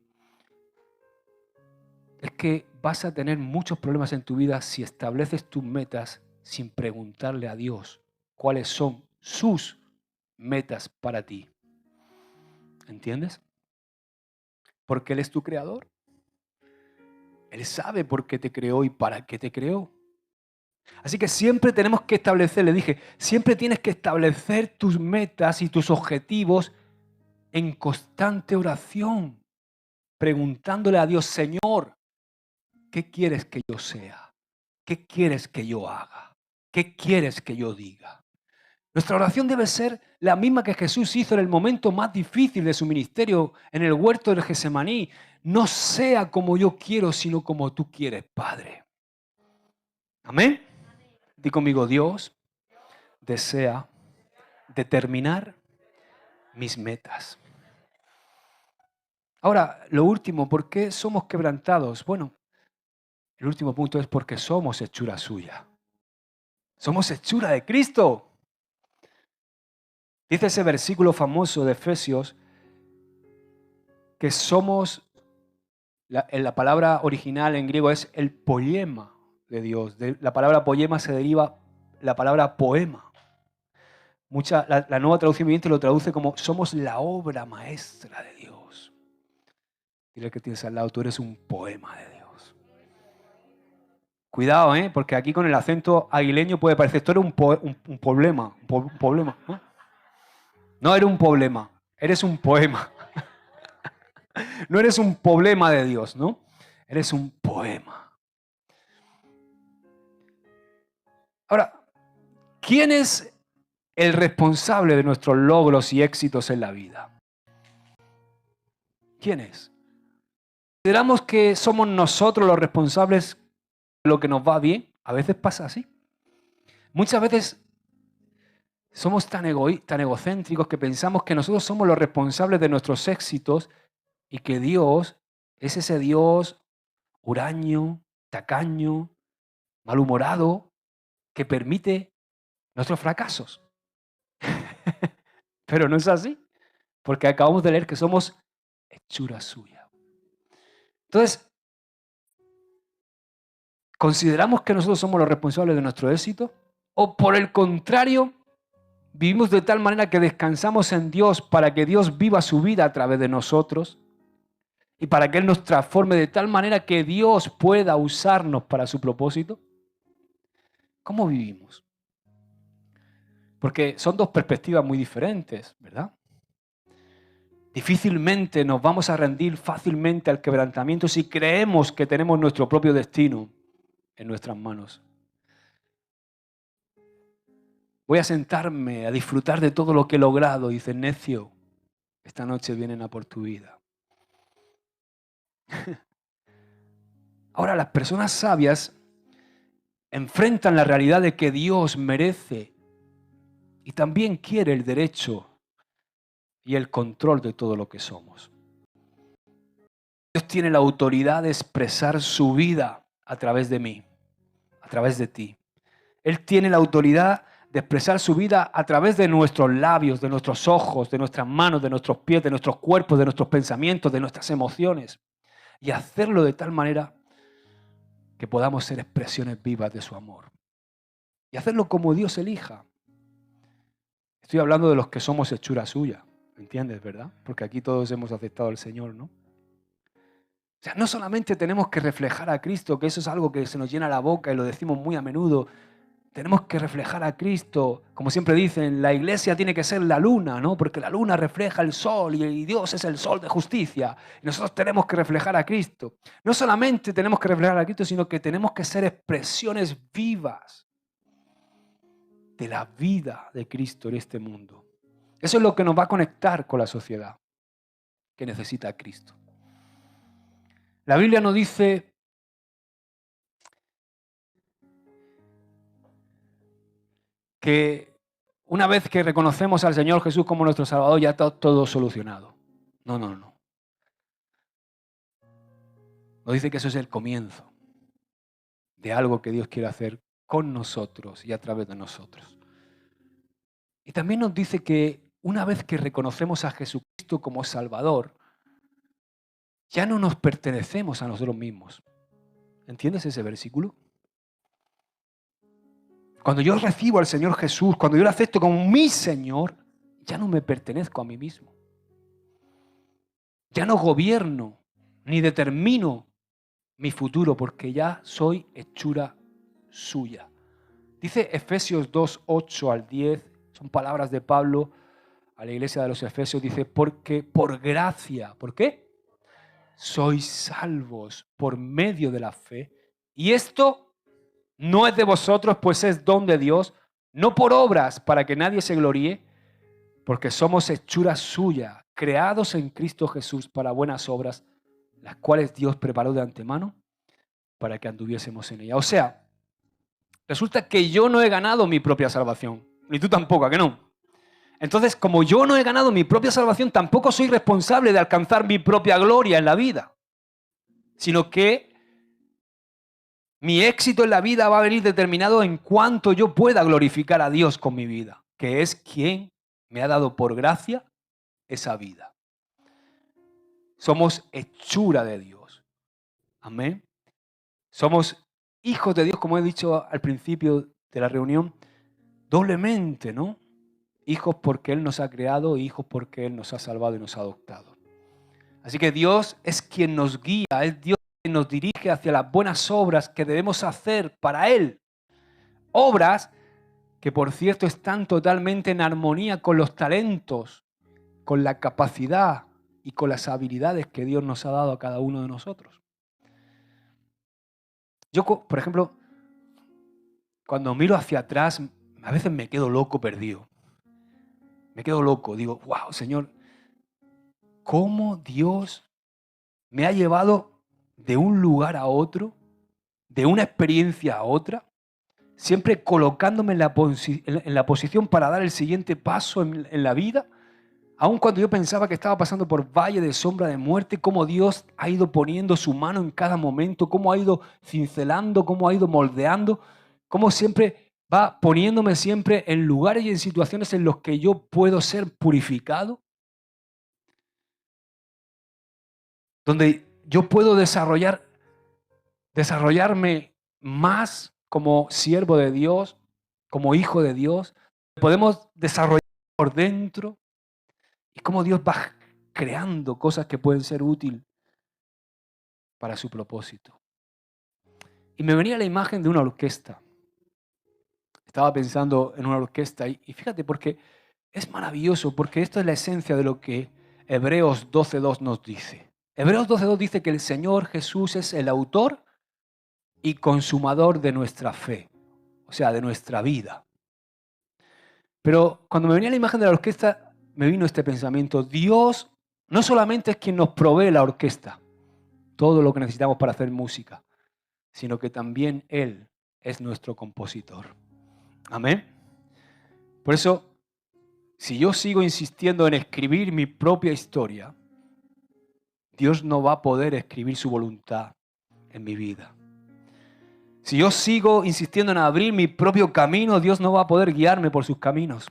es que vas a tener muchos problemas en tu vida si estableces tus metas sin preguntarle a Dios cuáles son sus metas para ti. ¿Entiendes? Porque Él es tu creador. Él sabe por qué te creó y para qué te creó. Así que siempre tenemos que establecer, le dije, siempre tienes que establecer tus metas y tus objetivos en constante oración, preguntándole a Dios, Señor, ¿qué quieres que yo sea? ¿Qué quieres que yo haga? ¿Qué quieres que yo diga? Nuestra oración debe ser la misma que Jesús hizo en el momento más difícil de su ministerio, en el huerto del Getsemaní. No sea como yo quiero, sino como tú quieres, Padre. Amén. Di conmigo, Dios desea determinar mis metas. Ahora, lo último, ¿por qué somos quebrantados? Bueno, el último punto es porque somos hechura suya. Somos hechura de Cristo. Dice ese versículo famoso de Efesios que somos, la palabra original en griego es el poema de Dios. De la palabra poema se deriva la palabra poema. La nueva traducción viviente lo traduce como somos la obra maestra de Dios. Dile que tienes al lado, tú eres un poema de Dios. Cuidado, porque aquí con el acento aguileño puede parecer, esto era un problema, un problema. No eres un problema, eres un poema. No eres un problema de Dios, ¿no? Eres un poema. Ahora, ¿quién es el responsable de nuestros logros y éxitos en la vida? ¿Quién es? ¿Consideramos que somos nosotros los responsables de lo que nos va bien? A veces pasa así. Muchas veces somos tan egocéntricos que pensamos que nosotros somos los responsables de nuestros éxitos y que Dios Es ese Dios huraño, tacaño, malhumorado, que permite nuestros fracasos. Pero no es así, porque acabamos de leer que somos hechura suya. Entonces, ¿consideramos que nosotros somos los responsables de nuestro éxito? ¿O por el contrario, vivimos de tal manera que descansamos en Dios para que Dios viva su vida a través de nosotros y para que Él nos transforme de tal manera que Dios pueda usarnos para su propósito? ¿Cómo vivimos? Porque son dos perspectivas muy diferentes, ¿verdad? Difícilmente nos vamos a rendir fácilmente al quebrantamiento si creemos que tenemos nuestro propio destino en nuestras manos. Voy a sentarme a disfrutar de todo lo que he logrado, dice necio. Esta noche vienen a por tu vida. Ahora, las personas sabias enfrentan la realidad de que Dios merece y también quiere el derecho y el control de todo lo que somos. Dios tiene la autoridad de expresar su vida a través de mí, a través de ti. Él tiene la autoridad de expresar su vida a través de nuestros labios, de nuestros ojos, de nuestras manos, de nuestros pies, de nuestros cuerpos, de nuestros pensamientos, de nuestras emociones. Y hacerlo de tal manera que podamos ser expresiones vivas de su amor. Y hacerlo como Dios elija. Estoy hablando de los que somos hechura suya, ¿entiendes, verdad? Porque aquí todos hemos aceptado al Señor, ¿no? O sea, no solamente tenemos que reflejar a Cristo, que eso es algo que se nos llena la boca y lo decimos muy a menudo. Tenemos que reflejar a Cristo. Como siempre dicen, la iglesia tiene que ser la luna, ¿no? Porque la luna refleja el sol y Dios es el sol de justicia. Y nosotros tenemos que reflejar a Cristo. No solamente tenemos que reflejar a Cristo, sino que tenemos que ser expresiones vivas de la vida de Cristo en este mundo. Eso es lo que nos va a conectar con la sociedad que necesita a Cristo. La Biblia nos dice que una vez que reconocemos al Señor Jesús como nuestro Salvador, ya está todo solucionado. No. Nos dice que eso es el comienzo de algo que Dios quiere hacer con nosotros y a través de nosotros. Y también nos dice que una vez que reconocemos a Jesucristo como Salvador, ya no nos pertenecemos a nosotros mismos. ¿Entiendes ese versículo? Cuando yo recibo al Señor Jesús, cuando yo lo acepto como mi Señor, ya no me pertenezco a mí mismo. Ya no gobierno ni determino mi futuro porque ya soy hechura suya. Dice Efesios 2, 8 al 10, son palabras de Pablo a la iglesia de los Efesios, dice, porque por gracia, ¿por qué? Sois salvos por medio de la fe, y esto no es de vosotros, pues es don de Dios, no por obras para que nadie se gloríe, porque somos hechura suya, creados en Cristo Jesús para buenas obras, las cuales Dios preparó de antemano para que anduviésemos en ella. O sea, resulta que yo no he ganado mi propia salvación, ni tú tampoco, ¿a que no? Entonces, como yo no he ganado mi propia salvación, tampoco soy responsable de alcanzar mi propia gloria en la vida, sino que mi éxito en la vida va a venir determinado en cuanto yo pueda glorificar a Dios con mi vida, que es quien me ha dado por gracia esa vida. Somos hechura de Dios. Amén. Somos hijos de Dios, como he dicho al principio de la reunión, doblemente, ¿no? Hijos porque Él nos ha creado, hijos porque Él nos ha salvado y nos ha adoptado. Así que Dios es quien nos guía, es Dios quien nos dirige hacia las buenas obras que debemos hacer para Él. Obras que, por cierto, están totalmente en armonía con los talentos, con la capacidad y con las habilidades que Dios nos ha dado a cada uno de nosotros. Yo, por ejemplo, cuando miro hacia atrás, a veces me quedo loco perdido. Me quedo loco, digo, wow, Señor, cómo Dios me ha llevado de un lugar a otro, de una experiencia a otra, siempre colocándome en la posición para dar el siguiente paso en la vida, Aun cuando yo pensaba que estaba pasando por valle de sombra de muerte, cómo Dios ha ido poniendo su mano en cada momento, cómo ha ido cincelando, cómo ha ido moldeando, cómo siempre va poniéndome siempre en lugares y en situaciones en los que yo puedo ser purificado, donde yo puedo desarrollarme más como siervo de Dios, como hijo de Dios. Podemos desarrollar por dentro y cómo Dios va creando cosas que pueden ser útiles para su propósito. Y me venía la imagen de una orquesta. Estaba pensando en una orquesta y fíjate, porque es maravilloso, porque esto es la esencia de lo que Hebreos 12.2 nos dice. Hebreos 12.2 dice que el Señor Jesús es el autor y consumador de nuestra fe, o sea, de nuestra vida. Pero cuando me venía la imagen de la orquesta, me vino este pensamiento: Dios no solamente es quien nos provee la orquesta, todo lo que necesitamos para hacer música, sino que también Él es nuestro compositor. Amén. Por eso, si yo sigo insistiendo en escribir mi propia historia, Dios no va a poder escribir su voluntad en mi vida. Si yo sigo insistiendo en abrir mi propio camino, Dios no va a poder guiarme por sus caminos.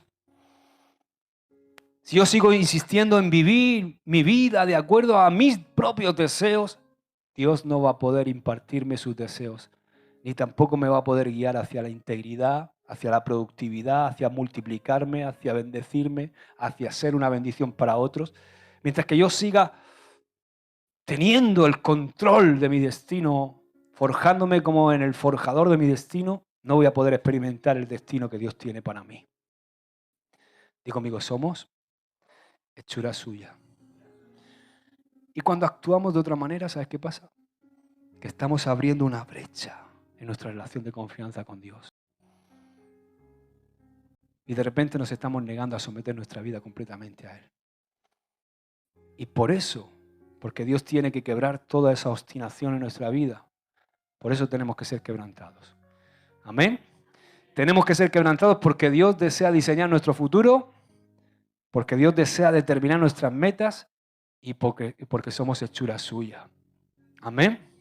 Si yo sigo insistiendo en vivir mi vida de acuerdo a mis propios deseos, Dios no va a poder impartirme sus deseos, ni tampoco me va a poder guiar hacia la integridad, hacia la productividad, hacia multiplicarme, hacia bendecirme, hacia ser una bendición para otros. Mientras que yo siga teniendo el control de mi destino, forjándome como en el forjador de mi destino, no voy a poder experimentar el destino que Dios tiene para mí. Digo conmigo, somos hechura suya. Y cuando actuamos de otra manera, ¿sabes qué pasa? Que estamos abriendo una brecha en nuestra relación de confianza con Dios. Y de repente nos estamos negando a someter nuestra vida completamente a Él. Y por eso, porque Dios tiene que quebrar toda esa obstinación en nuestra vida, por eso tenemos que ser quebrantados. Amén. Tenemos que ser quebrantados porque Dios desea diseñar nuestro futuro, porque Dios desea determinar nuestras metas y porque somos hechura suya. Amén.